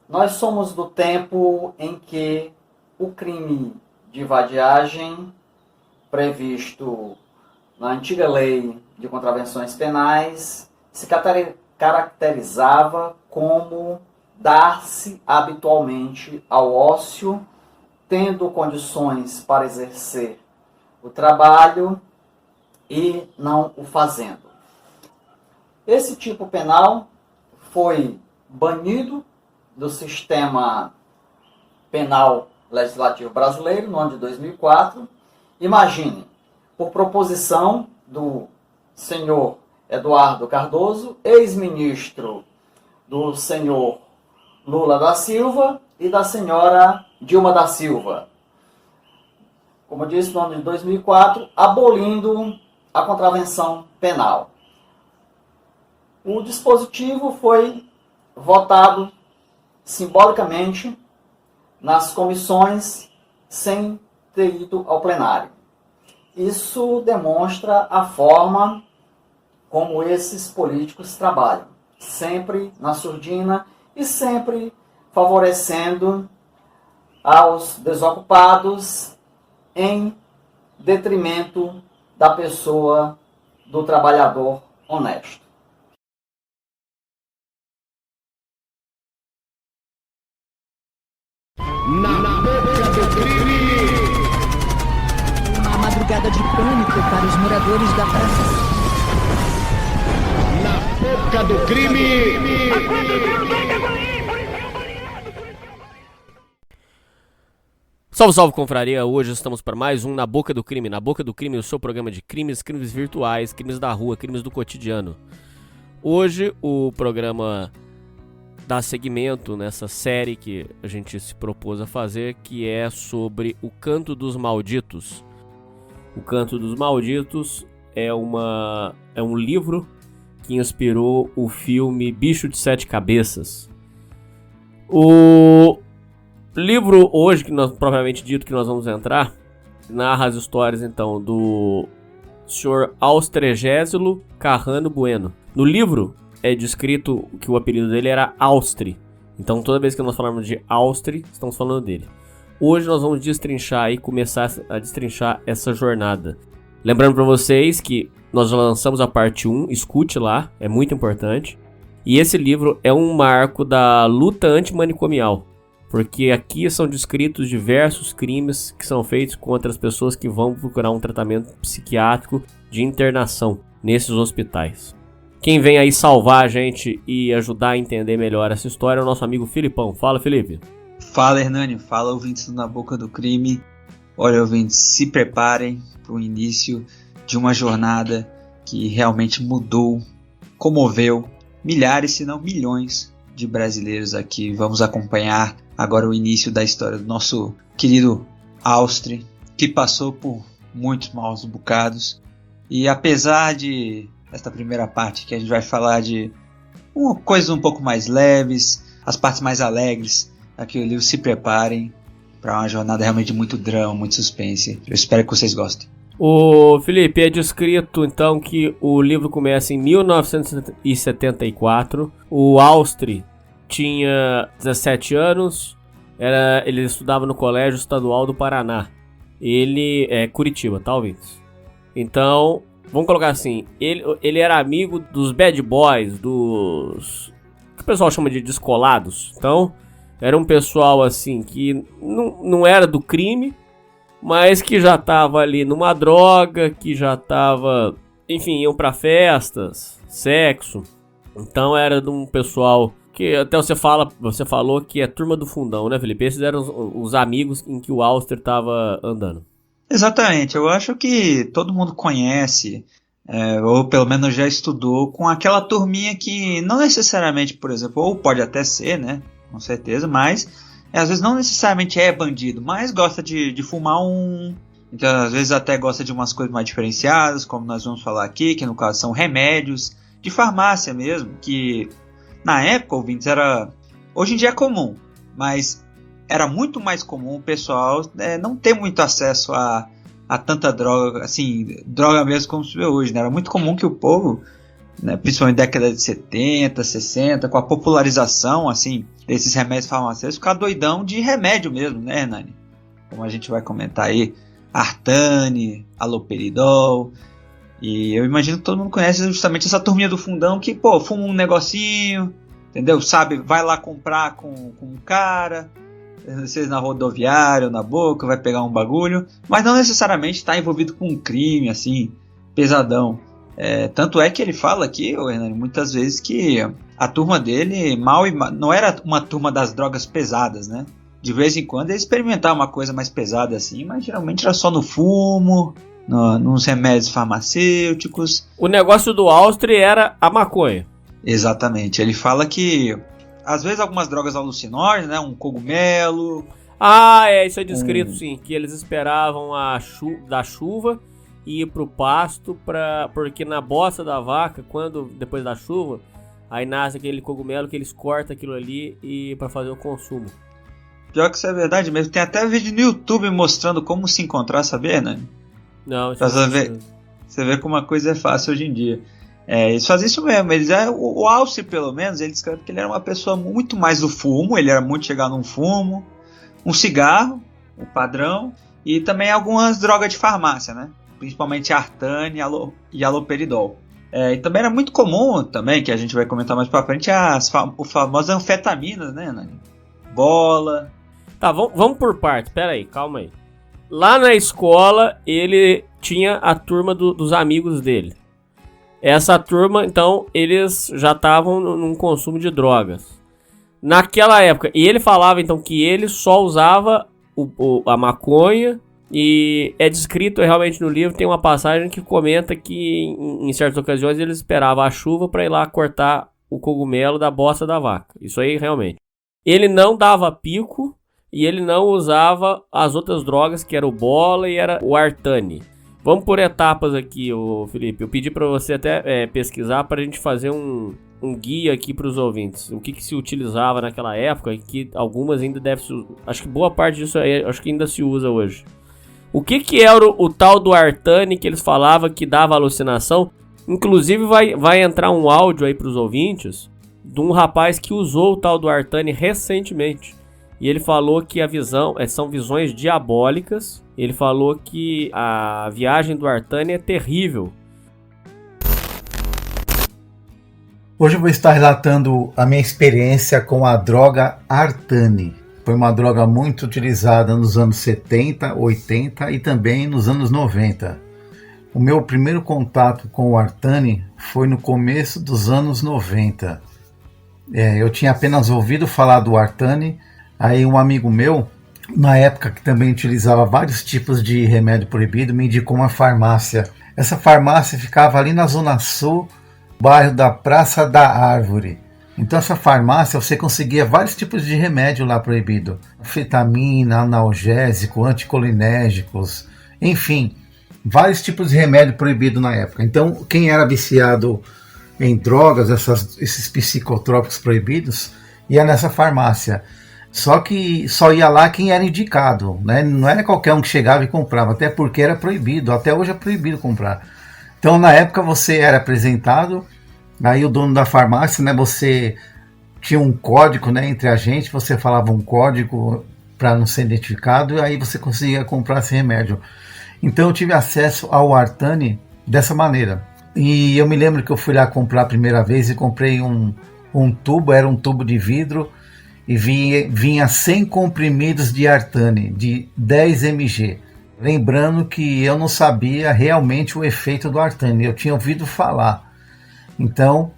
Nós somos do tempo em que o crime de vadiagem, previsto na antiga lei de contravenções penais, se caracterizava como dar-se habitualmente ao ócio, tendo condições para exercer o trabalho e não o fazendo. Esse tipo penal foi banido do sistema penal legislativo brasileiro no ano de 2004. Imagine, por proposição do senhor Eduardo Cardoso, ex-ministro do senhor Lula da Silva e da senhora Dilma da Silva. Como eu disse, no ano de 2004, abolindo a contravenção penal. O dispositivo foi votado simbolicamente nas comissões sem ter ido ao plenário. Isso demonstra a forma como esses políticos trabalham, sempre na surdina e sempre favorecendo aos desocupados em detrimento da pessoa, do trabalhador honesto. Na boca do crime! Uma madrugada de pânico para os moradores da praça. Na boca do crime! Salve, salve, confraria! Hoje estamos para mais um Na Boca do Crime. Na Boca do Crime, o seu programa de crimes, crimes virtuais, crimes da rua, crimes do cotidiano. Hoje o programa dá seguimento nessa série que a gente se propôs a fazer, que é sobre O Canto dos Malditos. O Canto dos Malditos é um livro que inspirou o filme Bicho de Sete Cabeças. O livro hoje, que nós propriamente dito que nós vamos entrar, narra as histórias então do Sr. Austregésilo Carrano Bueno. No livro é descrito que o apelido dele era Austri. Então toda vez que nós falamos de Austri, estamos falando dele. Hoje nós vamos destrinchar e começar a destrinchar essa jornada. Lembrando para vocês que nós já lançamos a parte 1, escute lá, é muito importante. E esse livro é um marco da luta antimanicomial, porque aqui são descritos diversos crimes que são feitos contra as pessoas que vão procurar um tratamento psiquiátrico de internação nesses hospitais. Quem vem aí salvar a gente e ajudar a entender melhor essa história é o nosso amigo Filipão. Fala, Felipe. Fala, Hernani. Fala, ouvintes do Na Boca do Crime. Olha, ouvintes, se preparem para o início de uma jornada que realmente mudou, comoveu milhares, se não milhões de brasileiros aqui. Vamos acompanhar agora o início da história do nosso querido Austri, que passou por muitos maus bocados. E apesar de esta primeira parte que a gente vai falar de coisas um pouco mais leves, as partes mais alegres aqui do livro, se preparem para uma jornada realmente de muito drama, muito suspense. Eu espero que vocês gostem. O Felipe, é descrito então que o livro começa em 1974. O Austri tinha 17 anos, ele estudava no Colégio Estadual do Paraná. Ele é Curitiba, tá, ouvintes? Então, vamos colocar assim, ele era amigo dos bad boys, dos que o pessoal chama de descolados. Então, era um pessoal assim que não era do crime, mas que já tava ali numa droga, que já tava, enfim, iam pra festas, sexo. Então era de um pessoal que até você falou que é turma do fundão, né, Felipe? Esses eram os amigos em que o Auster tava andando. Exatamente, eu acho que todo mundo conhece, ou pelo menos já estudou, com aquela turminha que não necessariamente, por exemplo, ou pode até ser, né, com certeza, mas às vezes não necessariamente é bandido, mas gosta de fumar um. Então às vezes até gosta de umas coisas mais diferenciadas, como nós vamos falar aqui, que no caso são remédios de farmácia mesmo, que na época, ouvintes, era, hoje em dia é comum, mas era muito mais comum o pessoal não ter muito acesso a tanta droga, assim, droga mesmo como se vê hoje, né? Era muito comum que o povo né, principalmente década de 70, 60, com a popularização, assim, desses remédios farmacêuticos, ficar doidão de remédio mesmo, né, Hernani? Como a gente vai comentar aí, Artane, Haloperidol, e eu imagino que todo mundo conhece justamente essa turminha do fundão que, pô, fuma um negocinho, entendeu? Sabe, vai lá comprar com um cara, vocês na rodoviária ou na boca, vai pegar um bagulho, mas não necessariamente está envolvido com um crime, assim, pesadão. Tanto é que ele fala aqui, Hernani, muitas vezes que a turma dele não era uma turma das drogas pesadas, né? De vez em quando ele experimentava uma coisa mais pesada assim, mas geralmente era só no fumo, nos remédios farmacêuticos. O negócio do Austri era a maconha. Exatamente, ele fala que às vezes algumas drogas alucinógenas, né? Um cogumelo. Isso é descrito sim, que eles esperavam da chuva e ir pro pasto, porque na bossa da vaca, depois da chuva, aí nasce aquele cogumelo que eles cortam aquilo ali e para fazer o consumo. Pior que isso é verdade mesmo, tem até vídeo no YouTube mostrando como se encontrar, sabia, né? Não, isso você vê como a coisa é fácil hoje em dia. Eles fazem isso mesmo, o Alce pelo menos, ele descreve que ele era uma pessoa muito mais do fumo, ele era muito chegado num fumo, um cigarro, o padrão, e também algumas drogas de farmácia, né? Principalmente Artane e Haloperidol. E também era muito comum, também, que a gente vai comentar mais pra frente, as famosas anfetaminas, né, Nani? Bola. Tá, vamos por parte, pera aí, calma aí. Lá na escola, ele tinha a turma dos amigos dele. Essa turma, então, eles já estavam num consumo de drogas. Naquela época, e ele falava, então, que ele só usava a maconha. E é descrito realmente no livro, tem uma passagem que comenta que em certas ocasiões ele esperava a chuva para ir lá cortar o cogumelo da bossa da vaca. Isso aí realmente. Ele não dava pico e ele não usava as outras drogas, que era o bola e era o Artane. Vamos por etapas aqui, Felipe. Eu pedi para você até pesquisar para a gente fazer um guia aqui para os ouvintes. O que se utilizava naquela época e que algumas ainda devem se... Acho que boa parte disso aí, acho que ainda se usa hoje. O que era o tal do Artane que eles falavam que dava alucinação? Inclusive vai entrar um áudio aí para os ouvintes de um rapaz que usou o tal do Artane recentemente. E ele falou que a visão são visões diabólicas. Ele falou que a viagem do Artane é terrível. Hoje eu vou estar relatando a minha experiência com a droga Artane. Foi uma droga muito utilizada nos anos 70, 80 e também nos anos 90. O meu primeiro contato com o Artane foi no começo dos anos 90. Eu tinha apenas ouvido falar do Artane, aí um amigo meu, na época que também utilizava vários tipos de remédio proibido, me indicou uma farmácia. Essa farmácia ficava ali na Zona Sul, bairro da Praça da Árvore. Então essa farmácia você conseguia vários tipos de remédio lá proibido. Anfetamina, analgésico, anticolinérgicos, enfim, vários tipos de remédio proibido na época. Então quem era viciado em drogas, esses psicotrópicos proibidos, ia nessa farmácia. Só que só ia lá quem era indicado, né? Não era qualquer um que chegava e comprava, até porque era proibido, até hoje é proibido comprar. Então na época você era apresentado, aí o dono da farmácia, né, você tinha um código, né, entre a gente, você falava um código para não ser identificado, e aí você conseguia comprar esse remédio. Então eu tive acesso ao Artane dessa maneira. E eu me lembro que eu fui lá comprar a primeira vez e comprei um tubo, era um tubo de vidro, e vinha 100 comprimidos de Artane, de 10 mg. Lembrando que eu não sabia realmente o efeito do Artane, eu tinha ouvido falar. Então,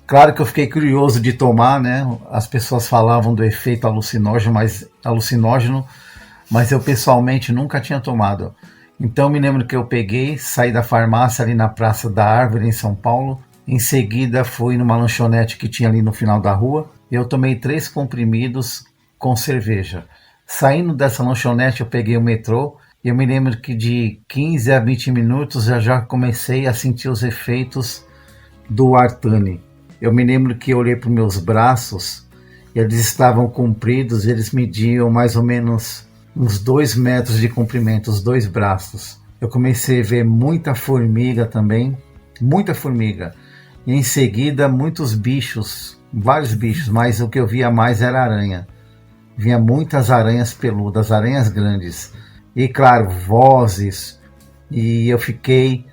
claro que eu fiquei curioso de tomar, né? As pessoas falavam do efeito alucinógeno, mas eu pessoalmente nunca tinha tomado. Então me lembro que eu saí da farmácia ali na Praça da Árvore, em São Paulo. Em seguida fui numa lanchonete que tinha ali no final da rua. E eu tomei 3 comprimidos com cerveja. Saindo dessa lanchonete eu peguei o metrô. E eu me lembro que de 15 a 20 minutos eu já comecei a sentir os efeitos do Artane. Eu me lembro que eu olhei para os meus braços, eles estavam compridos, eles mediam mais ou menos uns 2 metros de comprimento, os 2 braços. Eu comecei a ver muita formiga também, muita formiga. E em seguida, muitos bichos, vários bichos, mas o que eu via mais era aranha. Vinha muitas aranhas peludas, aranhas grandes. E claro, vozes. E eu fiquei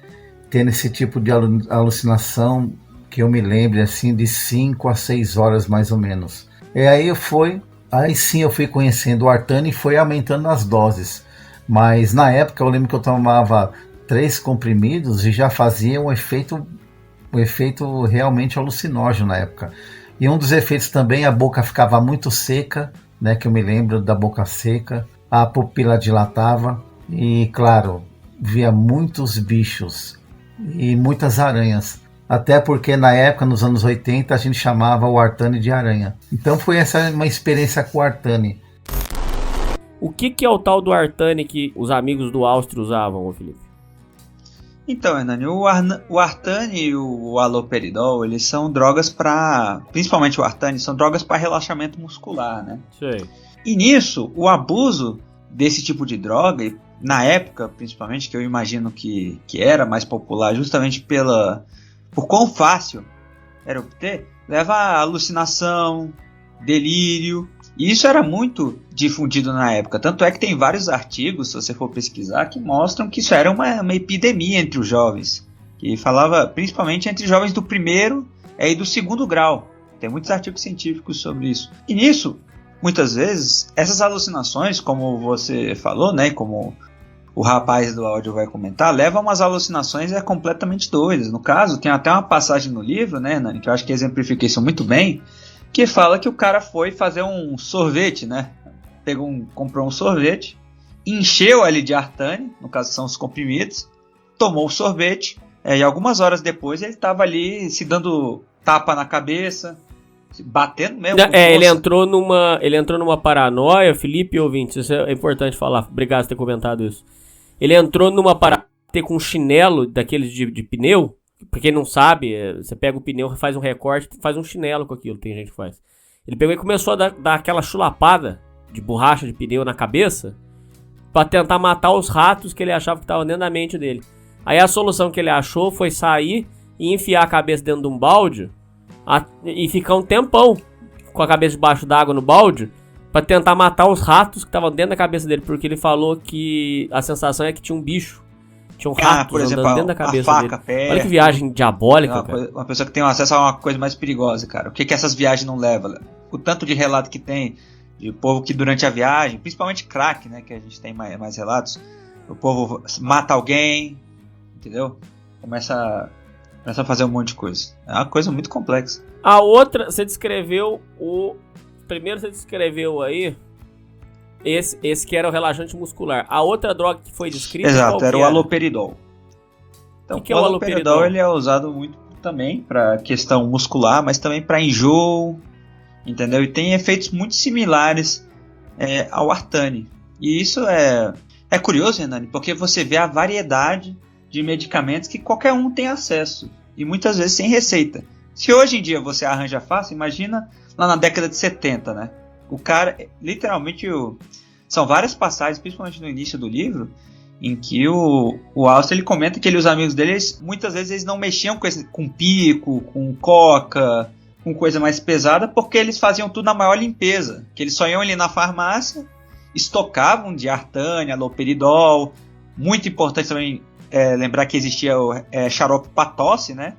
tendo esse tipo de alucinação que eu me lembro assim de 5 a 6 horas mais ou menos. E aí sim eu fui conhecendo o Artane e foi aumentando as doses. Mas na época eu lembro que eu tomava 3 comprimidos e já fazia um efeito realmente alucinógeno na época. E um dos efeitos também, a boca ficava muito seca, né, que eu me lembro da boca seca, a pupila dilatava e, claro, via muitos bichos e muitas aranhas. Até porque na época, nos anos 80, a gente chamava o Artane de aranha. Então foi essa uma experiência com o Artane. O que é o tal do Artane que os amigos do Austro usavam, Felipe? Então, Hernani, o Artane e o haloperidol, eles são drogas para, principalmente o Artane, são drogas para relaxamento muscular, né? Sei. E nisso, o abuso desse tipo de droga, na época, principalmente, que eu imagino que era mais popular, justamente por quão fácil era obter, leva a alucinação, delírio. E isso era muito difundido na época. Tanto é que tem vários artigos, se você for pesquisar, que mostram que isso era uma epidemia entre os jovens. Que falava principalmente entre jovens do primeiro e do segundo grau. Tem muitos artigos científicos sobre isso. E nisso, muitas vezes, essas alucinações, como você falou, né, como o rapaz do áudio vai comentar, levam a umas alucinações completamente doidas. No caso, tem até uma passagem no livro, né, Nani, que eu acho que exemplifica isso muito bem, que fala que o cara foi fazer um sorvete, né? Comprou um sorvete, encheu ali de Artane, no caso são os comprimidos, tomou o sorvete, e algumas horas depois ele estava ali se dando tapa na cabeça, se batendo mesmo. Ele entrou numa paranoia, Felipe ouvintes, isso é importante falar, obrigado por ter comentado isso. Ele entrou numa paranoia com um chinelo daqueles de pneu. Pra quem não sabe, você pega o pneu, faz um recorte, faz um chinelo com aquilo, tem gente que faz. Ele pegou e começou a dar aquela chulapada de borracha de pneu na cabeça pra tentar matar os ratos que ele achava que estavam dentro da mente dele. Aí a solução que ele achou foi sair e enfiar a cabeça dentro de um balde e ficar um tempão com a cabeça debaixo d'água no balde pra tentar matar os ratos que estavam dentro da cabeça dele, porque ele falou que a sensação é que tinha um bicho. Tinha um rato por exemplo, andando dentro da cabeça faca, dele. perto. Olha que viagem diabólica, cara. Uma pessoa que tem acesso a uma coisa mais perigosa, cara. O que essas viagens não levam? O tanto de relato que tem de povo que durante a viagem, principalmente crack, né, que a gente tem mais relatos, o povo mata alguém, entendeu? Começa a fazer um monte de coisa. É uma coisa muito complexa. A outra, você descreveu primeiro você descreveu aí esse que era o relaxante muscular. A outra droga que foi descrita... Exato, era o haloperidol. Então, que é o haloperidol? Ele é usado muito também para questão muscular, mas também para enjoo, entendeu? E tem efeitos muito similares ao Artane. E isso é curioso, Hernani, porque você vê a variedade de medicamentos que qualquer um tem acesso. E muitas vezes sem receita. Se hoje em dia você arranja fácil, imagina lá na década de 70, né? O cara, literalmente, são várias passagens, principalmente no início do livro, em que o Auster, ele comenta que os amigos dele, muitas vezes eles não mexiam com pico, com coca, com coisa mais pesada, porque eles faziam tudo na maior limpeza. Que eles só iam ali na farmácia, estocavam de Artane, haloperidol. Muito importante também lembrar que existia o xarope para tosse, né?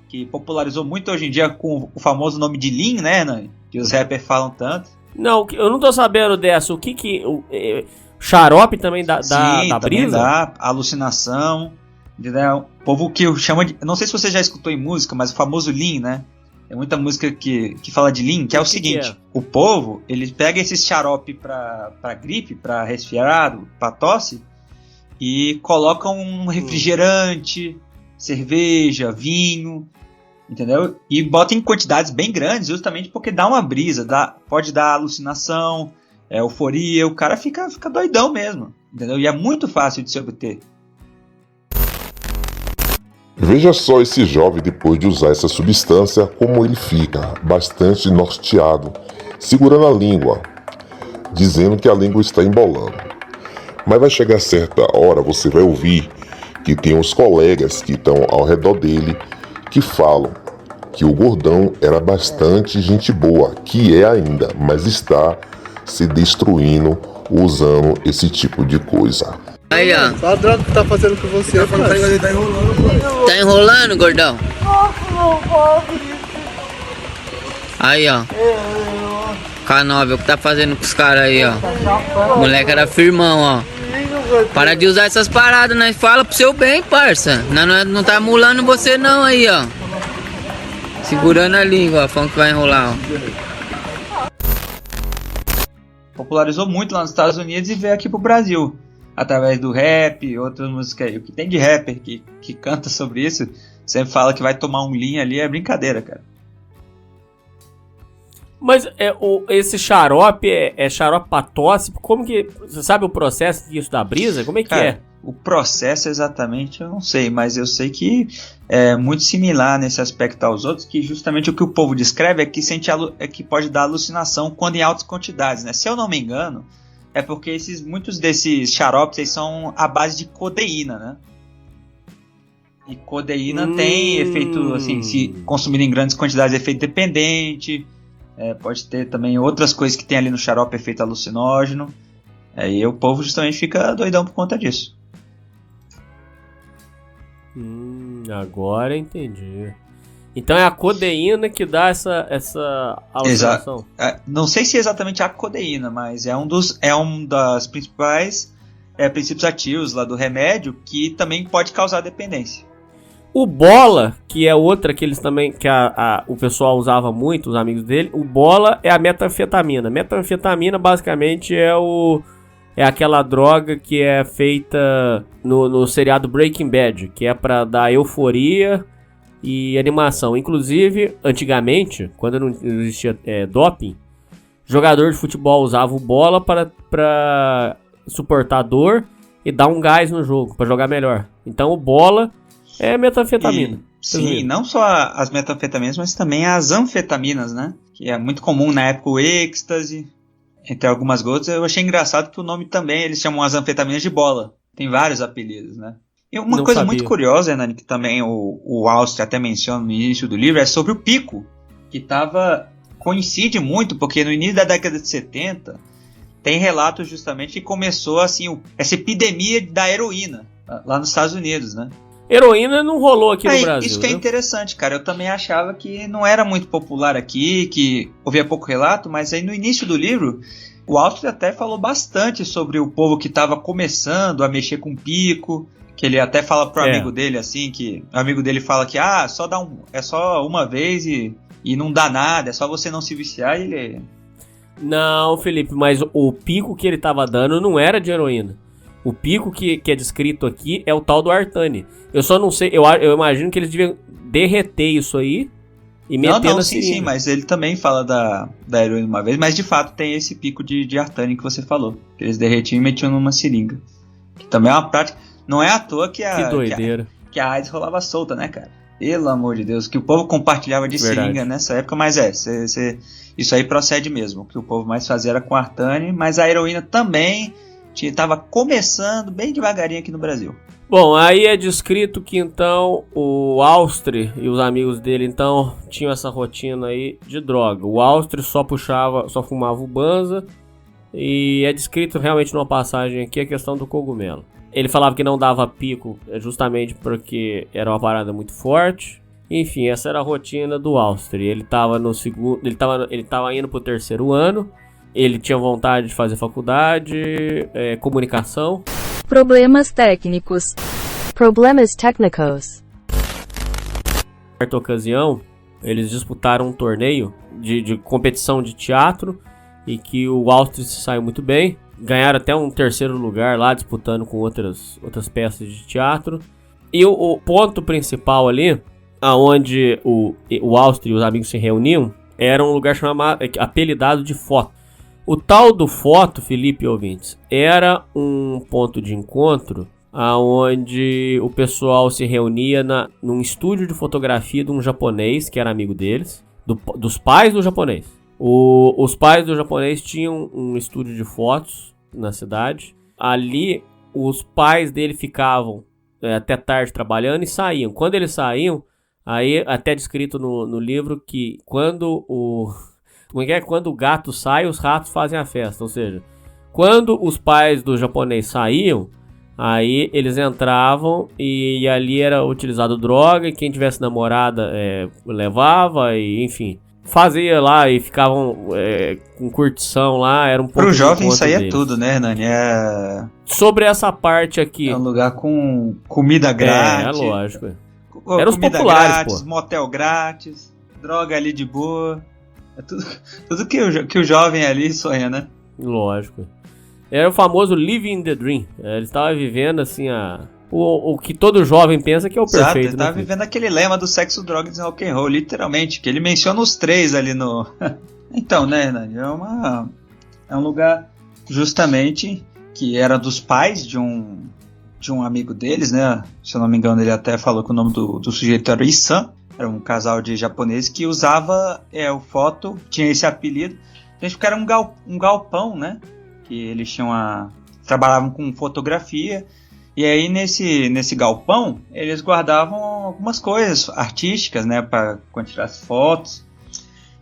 Que popularizou muito hoje em dia com o famoso nome de Lean, né, Nani? Que os rappers falam tanto. Não, eu não tô sabendo dessa. O que xarope também dá também brisa? Dá alucinação. Entendeu? O povo que chama de... Não sei se você já escutou em música, mas o famoso Lean, né? Tem muita música que fala de Lean, que é o seguinte. O povo, ele pega esse xarope pra gripe, pra resfriado, pra tosse, e coloca um refrigerante, cerveja, vinho... Entendeu? E bota em quantidades bem grandes, justamente porque dá uma brisa, pode dar alucinação, euforia, o cara fica doidão mesmo, entendeu? E é muito fácil de se obter. Veja só esse jovem depois de usar essa substância, como ele fica bastante norteado, segurando a língua, dizendo que a língua está embolando. Mas vai chegar certa hora, você vai ouvir que tem uns colegas que estão ao redor dele que falam que o gordão era bastante gente boa, que é ainda, mas está se destruindo usando esse tipo de coisa. Aí, ó. Só a droga que tá fazendo com você, Tá enrolando, gordão? Aí, ó. K9, o que tá fazendo com os caras aí, ó. O moleque era firmão, ó. Para de usar essas paradas, nós fala pro seu bem, parça. Não tá mulando você não aí, ó. Segurando a língua, ó, falando que vai enrolar, ó. Popularizou muito lá nos Estados Unidos e veio aqui pro Brasil. Através do rap, outras músicas aí. O que tem de rapper que canta sobre isso, sempre fala que vai tomar um lean ali, é brincadeira, cara. Mas esse xarope é xarope pra tosse? Como que... Você sabe o processo disso da brisa? Como é que Cara, é? O processo exatamente eu não sei, mas eu sei que é muito similar nesse aspecto aos outros, que justamente o que o povo descreve é que, que pode dar alucinação quando em altas quantidades, né? Se eu não me engano, é porque muitos desses xaropes eles são à base de codeína, né? E codeína tem efeito, assim, se consumido em grandes quantidades, efeito dependente. Pode ter também outras coisas que tem ali no xarope, efeito alucinógeno. E o povo justamente fica doidão por conta disso. Agora entendi. Então é a codeína que dá essa alucinação? Não sei se é exatamente a codeína, mas é um das principais princípios ativos lá do remédio que também pode causar dependência. O Bola, que é outra que eles também, que o pessoal usava muito, os amigos dele, o Bola é a metanfetamina. Metanfetamina basicamente é aquela droga que é feita no seriado Breaking Bad, que é pra dar euforia e animação. Inclusive, antigamente, quando não existia doping, jogador de futebol usava o Bola para suportar dor e dar um gás no jogo, para jogar melhor. Então o Bola é metanfetamina. Sim, não só as metanfetaminas, mas também as anfetaminas, né? Que é muito comum na época o êxtase, entre algumas gotas. Eu achei engraçado que o nome também, eles chamam as anfetaminas de bola. Tem vários apelidos, né? E uma Não coisa sabia. muito curiosa, Hernani, que também o Auster até menciona no início do livro, é sobre o pico, que coincide muito, porque no início da década de 70 tem relatos justamente que começou assim essa epidemia da heroína lá nos Estados Unidos, né? Heroína não rolou aqui no Brasil. Isso que é interessante, cara. Eu também achava que não era muito popular aqui, que ouvia pouco relato, mas aí no início do livro, o Auster até falou bastante sobre o povo que estava começando a mexer com pico, que ele até fala pro amigo dele, assim, que o amigo dele fala que é só uma vez e não dá nada, é só você não se viciar e ele... Não, Felipe, mas o pico que ele tava dando não era de heroína. O pico que é descrito aqui é o tal do Artane. Eu só não sei, eu imagino que eles deviam derreter isso aí e meter na seringa. Sim, mas ele também fala da heroína uma vez, mas de fato tem esse pico de Artane que você falou, que eles derretiam e metiam numa seringa. Que também é uma prática, não é à toa que Que doideira. Que a AIDS rolava solta, né, cara? Pelo amor de Deus, que o povo compartilhava de seringa nessa época, mas isso aí procede mesmo. O que o povo mais fazia era com Artane, mas a heroína também estava começando bem devagarinho aqui no Brasil. Bom, aí é descrito que então o Auster e os amigos dele então tinham essa rotina aí de droga. O Auster só fumava o Banza, e é descrito realmente numa passagem aqui a questão do cogumelo. Ele falava que não dava pico justamente porque era uma parada muito forte. Enfim, essa era a rotina do Auster. Ele tava no segundo, ele tava indo pro terceiro ano. Ele tinha vontade de fazer faculdade, comunicação. Problemas técnicos. Problemas técnicos. Na certa ocasião, eles disputaram um torneio de competição de teatro e que o Auster se saiu muito bem. Ganharam até um terceiro lugar lá, disputando com outras peças de teatro. E o ponto principal ali, aonde o Auster e os amigos se reuniam, era um lugar apelidado de Foto. O tal do Foto, Felipe e ouvintes, era um ponto de encontro onde o pessoal se reunia num estúdio de fotografia de um japonês, que era amigo deles, dos pais do japonês. Os pais do japonês tinham um estúdio de fotos na cidade. Ali, os pais dele ficavam até tarde trabalhando e saíam. Quando eles saíam, Aí, até descrito no livro que quando quando o gato sai, os ratos fazem a festa. Ou seja, quando os pais do japonês saíam, aí eles entravam e ali era utilizado droga, e quem tivesse namorada levava, e enfim, fazia lá e ficavam com curtição lá, era um pouco... Pro jovem isso aí é tudo, né, Hernani? Sobre essa parte aqui... É um lugar com comida grátis. Lógico. Eram os populares, grátis, pô. Motel grátis, droga ali de boa. É tudo que o jovem ali sonha, né? Lógico. Era o famoso living the dream. Ele estava vivendo assim o que todo jovem pensa que é o Exato, perfeito. Ele estava vivendo aquele lema do sexo, drogas e rock and roll, literalmente, que ele menciona os 3 ali no... Então, né, Hernani? É um lugar justamente que era dos pais de um amigo deles, né? Se eu não me engano, ele até falou que o nome do sujeito era Isan. Era um casal de japoneses que usava o foto, tinha esse apelido. Porque era um galpão, né? Que eles trabalhavam com fotografia. E aí nesse galpão eles guardavam algumas coisas artísticas, né? Para tirar as fotos.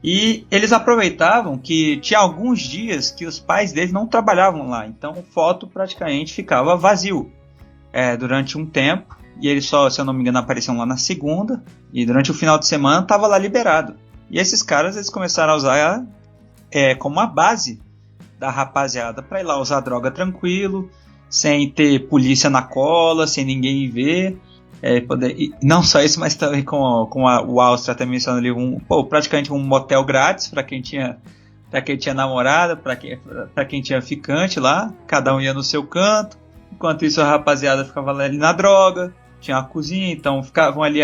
E eles aproveitavam que tinha alguns dias que os pais deles não trabalhavam lá. Então a foto praticamente ficava vazio durante um tempo. E eles só, se eu não me engano, apareciam lá na segunda. E durante o final de semana estava lá liberado. E esses caras eles começaram a usar como uma base da rapaziada para ir lá usar droga tranquilo, sem ter polícia na cola, sem ninguém ver. E não só isso, mas também o Áustria até menciona ali praticamente um motel grátis para quem tinha namorada, para quem tinha ficante lá. Cada um ia no seu canto. Enquanto isso a rapaziada ficava ali na droga. Tinha uma cozinha, então ficavam ali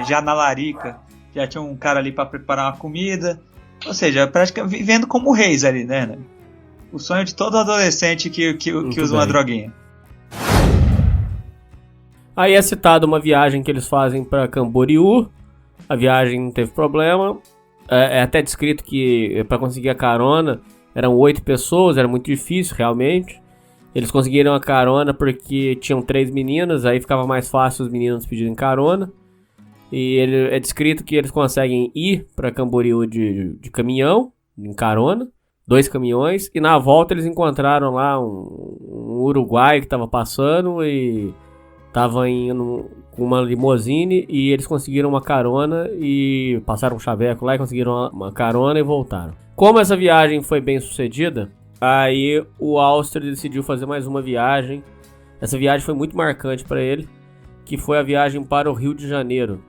já na larica, já tinha um cara ali para preparar uma comida. Ou seja, praticamente vivendo como reis ali, né? O sonho de todo adolescente que usa uma droguinha. Aí é citada uma viagem que eles fazem para Camboriú. A viagem não teve problema. É até descrito que para conseguir a carona eram 8 pessoas, era muito difícil realmente. Eles conseguiram a carona porque tinham 3 meninas, aí ficava mais fácil os meninos pedirem carona. E é descrito que eles conseguem ir para Camboriú de caminhão, em carona, 2 caminhões, e na volta eles encontraram lá um uruguaio que estava passando e estava indo com uma limousine, e eles conseguiram uma carona e passaram um chaveco lá e conseguiram uma carona e voltaram. Como essa viagem foi bem sucedida, aí o Áustria decidiu fazer mais uma viagem. Essa viagem foi muito marcante para ele, que foi a viagem para o Rio de Janeiro.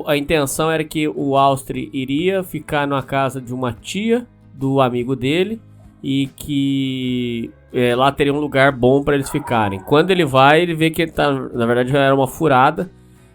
A intenção era que o Áustria iria ficar na casa de uma tia do amigo dele e que lá teria um lugar bom para eles ficarem. Quando ele vai, ele vê que na verdade era uma furada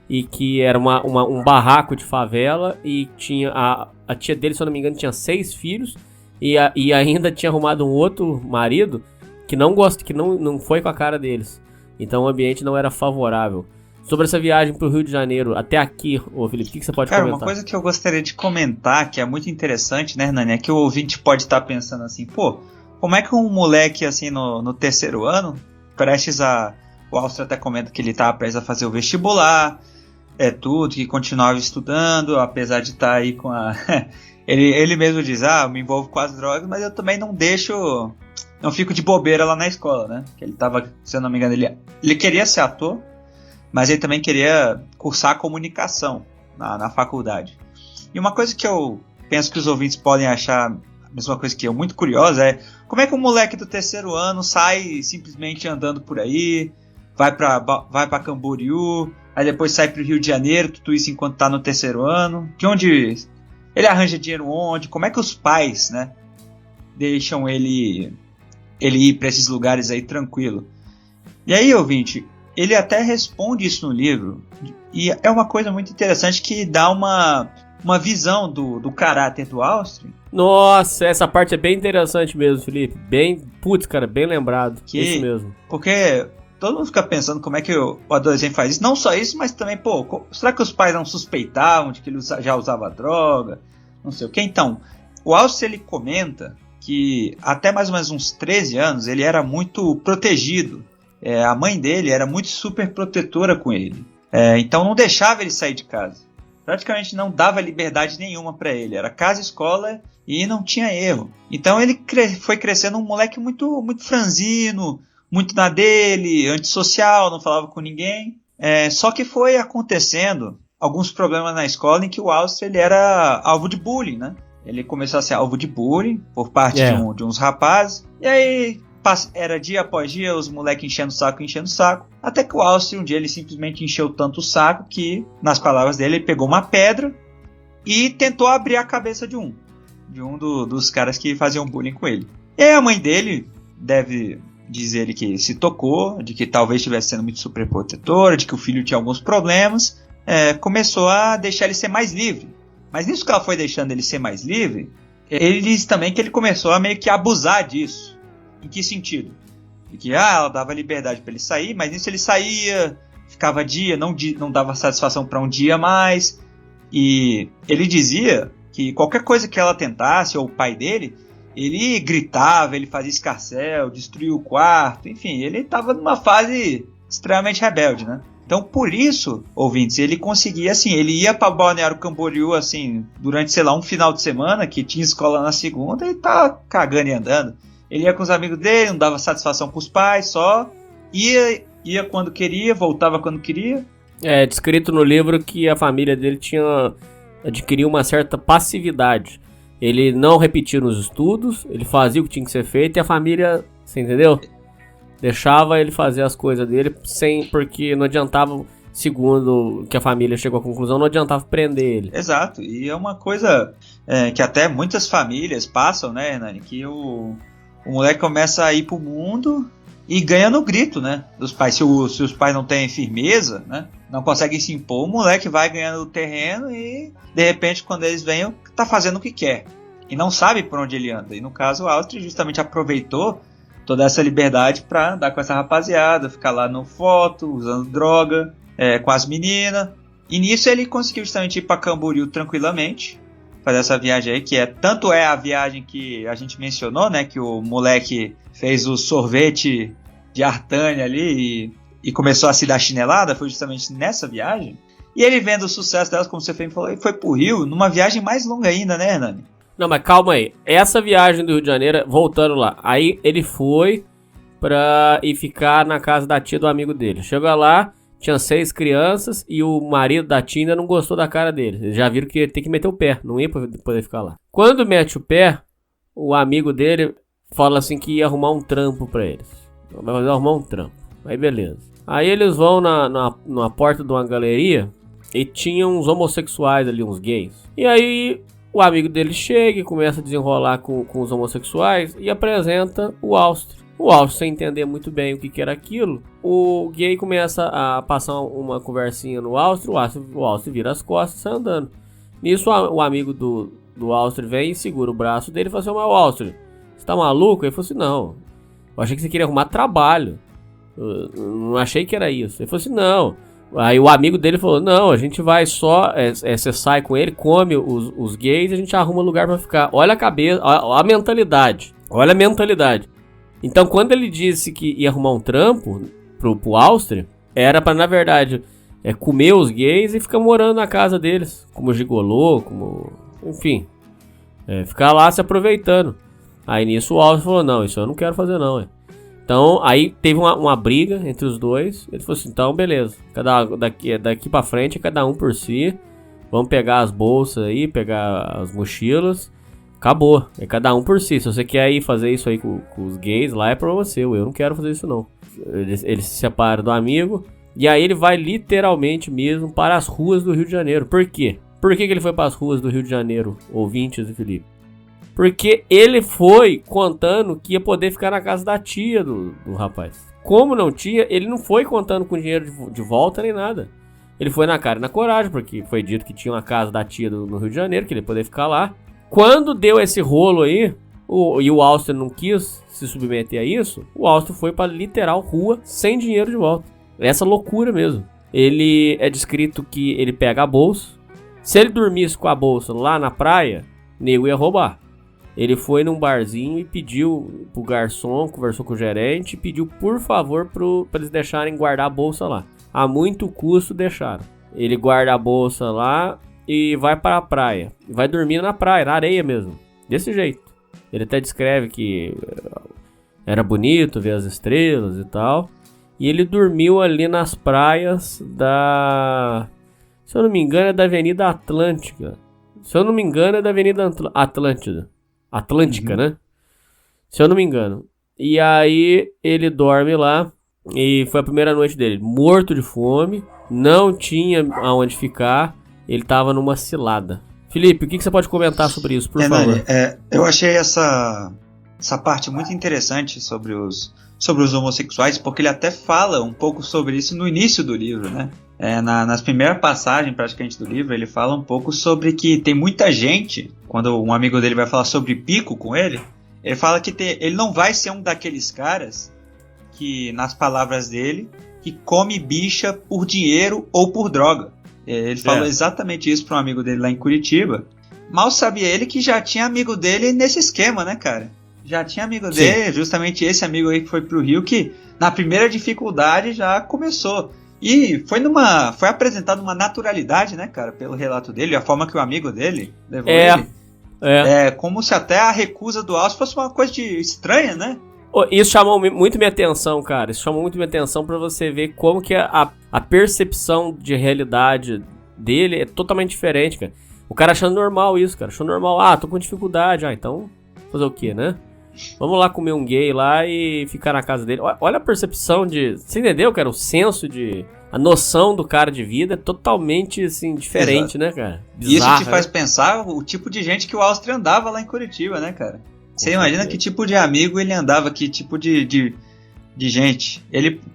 e que era um barraco de favela, e tinha a tia dele, se eu não me engano, tinha 6 filhos. E ainda tinha arrumado um outro marido que não foi com a cara deles. Então o ambiente não era favorável. Sobre essa viagem pro Rio de Janeiro, até aqui, Felipe, o que você pode comentar? Uma coisa que eu gostaria de comentar, que é muito interessante, né, Hernani, é que o ouvinte pode estar pensando assim, como é que um moleque assim no terceiro ano, o Áustria até comenta que ele estava prestes a fazer o vestibular, que continuava estudando, apesar de estar aí com a... Ele mesmo diz, eu me envolvo com as drogas, mas eu também não fico de bobeira lá na escola, né? Que ele tava, se eu não me engano, ele queria ser ator, mas ele também queria cursar comunicação na faculdade. E uma coisa que eu penso que os ouvintes podem achar a mesma coisa que eu, muito curiosa, é como é que um moleque do terceiro ano sai simplesmente andando por aí, vai pra Camboriú, aí depois sai pro Rio de Janeiro, tudo isso enquanto tá no terceiro ano, de onde... Ele arranja dinheiro onde? Como é que os pais, né, deixam ele ir para esses lugares aí tranquilo? E aí, ouvinte, ele até responde isso no livro. E é uma coisa muito interessante que dá uma visão do caráter do Áustria. Nossa, essa parte é bem interessante mesmo, Felipe. Bem lembrado. Isso mesmo. Porque todo mundo fica pensando como é que o adolescente faz isso. Não só isso, mas também, será que os pais não suspeitavam de que ele já usava droga? Não sei o que. Então, o Áustria, ele comenta que até mais ou menos uns 13 anos ele era muito protegido. A mãe dele era muito super protetora com ele. Então não deixava ele sair de casa. praticamente não dava liberdade nenhuma para ele. Era casa, escola e não tinha erro. Então ele foi crescendo um moleque muito, muito franzino, muito na dele, antissocial, não falava com ninguém. Só que foi acontecendo alguns problemas na escola em que o Austria ele era alvo de bullying, né? Ele começou a ser alvo de bullying por parte de uns rapazes. E aí era dia após dia os moleques enchendo o saco. Até que o Austria um dia ele simplesmente encheu tanto o saco que, nas palavras dele, ele pegou uma pedra e tentou abrir a cabeça de um dos caras que faziam bullying com ele. E aí a mãe dele deve dizer que se tocou, de que talvez estivesse sendo muito superprotetora, de que o filho tinha alguns problemas. Começou a deixar ele ser mais livre. Mas nisso que ela foi deixando ele ser mais livre, ele diz também que ele começou a meio que abusar disso. Em que sentido? De que ela dava liberdade para ele sair, mas nisso ele saía, ficava dia, não dava satisfação para um dia mais. E ele dizia que qualquer coisa que ela tentasse, ou o pai dele, ele gritava, ele fazia escarcéu, destruía o quarto, enfim, ele estava numa fase extremamente rebelde, né? Então, por isso, ouvintes, ele conseguia, assim, ele ia para Balneário Camboriú, assim, durante, sei lá, um final de semana, que tinha escola na segunda, e tava cagando e andando. Ele ia com os amigos dele, não dava satisfação pros pais, só ia quando queria, voltava quando queria. É descrito no livro que a família dele adquiriu uma certa passividade. Ele não repetia nos estudos, ele fazia o que tinha que ser feito e a família, você entendeu? Deixava ele fazer as coisas dele porque não adiantava, segundo que a família chegou à conclusão, não adiantava prender ele. Exato, e é uma coisa que até muitas famílias passam, né, Hernani? Que o moleque começa a ir pro mundo e ganha no grito, né, dos pais. Se os pais não têm firmeza, né, não conseguem se impor, o moleque vai ganhando o terreno e, de repente, quando eles vêm, tá fazendo o que quer. E não sabe por onde ele anda. E no caso, o Austria justamente aproveitou toda essa liberdade pra andar com essa rapaziada, ficar lá no foto, usando droga, com as meninas. E nisso ele conseguiu justamente ir pra Camboriú tranquilamente, fazer essa viagem aí, que tanto é a viagem que a gente mencionou, né, que o moleque fez o sorvete de Artânia ali e começou a se dar chinelada, foi justamente nessa viagem. E ele vendo o sucesso delas, como você falou, ele foi pro Rio, numa viagem mais longa ainda, né, Hernani? Não, mas calma aí. Essa viagem do Rio de Janeiro, voltando lá, aí ele foi pra ir ficar na casa da tia do amigo dele. Chegou lá, tinha 6 crianças e o marido da tia ainda não gostou da cara dele. Eles já viram que ia ter que meter o pé, não ia poder ficar lá. Quando mete o pé, o amigo dele fala assim que ia arrumar um trampo pra eles. Vai arrumar um trampo. Aí beleza. Aí eles vão na porta de uma galeria e tinha uns homossexuais ali, uns gays. E aí o amigo dele chega e começa a desenrolar com os homossexuais e apresenta o Austria. O Austria, sem entender muito bem o que era aquilo, o gay começa a passar uma conversinha no Austria, o Austria vira as costas e sai andando. Nisso o amigo do Austria vem e segura o braço dele e fala assim: mas Austria, você tá maluco? Ele falou assim: não, eu achei que você queria arrumar trabalho, eu não achei que era isso. Ele falou assim: não. Aí o amigo dele falou: não, a gente vai só, você sai com ele, come os gays e a gente arruma lugar pra ficar. Olha a cabeça, olha a mentalidade, olha a mentalidade. Então quando ele disse que ia arrumar um trampo pro Austria, era pra, na verdade, comer os gays e ficar morando na casa deles, como gigolô, enfim, ficar lá se aproveitando. Aí nisso o Austria falou: não, isso eu não quero fazer não. Então aí teve uma briga entre os dois. Ele falou assim: então beleza, daqui pra frente cada um por si, vamos pegar as bolsas aí, pegar as mochilas, acabou, é cada um por si. Se você quer ir fazer isso aí com os gays, lá é pra você, eu não quero fazer isso não. Ele se separa do amigo e aí ele vai literalmente mesmo para as ruas do Rio de Janeiro. Por quê? Por que ele foi para as ruas do Rio de Janeiro, ouvintes e Felipe? Porque ele foi contando que ia poder ficar na casa da tia do rapaz. Como não tinha, ele não foi contando com dinheiro de volta nem nada. Ele foi na cara e na coragem, porque foi dito que tinha uma casa da tia no Rio de Janeiro, que ele ia poder ficar lá. Quando deu esse rolo aí, e o Austria não quis se submeter a isso, o Austria foi para literal rua sem dinheiro de volta. Essa loucura mesmo. Ele é descrito que ele pega a bolsa. Se ele dormisse com a bolsa lá na praia, nego ia roubar. Ele foi num barzinho e pediu pro garçom, conversou com o gerente e pediu por favor pra eles deixarem guardar a bolsa lá. A muito custo deixaram. Ele guarda a bolsa lá e vai para a praia. Vai dormir na praia, na areia mesmo. Desse jeito. Ele até descreve que era bonito ver as estrelas e tal. E ele dormiu ali nas praias da... Se eu não me engano, é da Avenida Atlântica. Se eu não me engano, é da Avenida Atlântica, né? Se eu não me engano. E aí ele dorme lá. E foi a primeira noite dele. Morto de fome. Não tinha aonde ficar. Ele tava numa cilada. Felipe, o que você pode comentar sobre isso, por favor? Eu achei essa parte muito interessante sobre os homossexuais, porque ele até fala um pouco sobre isso no início do livro, né? Nas primeiras passagens, praticamente, do livro, ele fala um pouco sobre que tem muita gente, quando um amigo dele vai falar sobre pico com ele fala que ele não vai ser um daqueles caras que, nas palavras dele, que come bicha por dinheiro ou por droga. Ele falou exatamente isso para um amigo dele lá em Curitiba. Mal sabia ele que já tinha amigo dele nesse esquema, né, cara? Já tinha amigo dele, justamente esse amigo aí que foi pro Rio, que na primeira dificuldade já começou. E foi apresentado uma naturalidade, né, cara, pelo relato dele, a forma que o amigo dele levou ele. Como se até a recusa do Alce fosse uma coisa estranha, né? Isso chamou muito minha atenção, cara. Isso chamou muito minha atenção pra você ver como que a percepção de realidade dele é totalmente diferente, cara. O cara achando normal isso, cara. Achando normal, tô com dificuldade. Então, fazer o quê, né? Vamos lá comer um gay lá e ficar na casa dele. Olha a percepção de... Você entendeu, cara? O senso de... A noção do cara de vida é totalmente, assim, diferente, né, cara? Bizarro, isso te faz pensar o tipo de gente que o Austria andava lá em Curitiba, né, cara? Você imagina que tipo de amigo ele andava, que tipo de gente.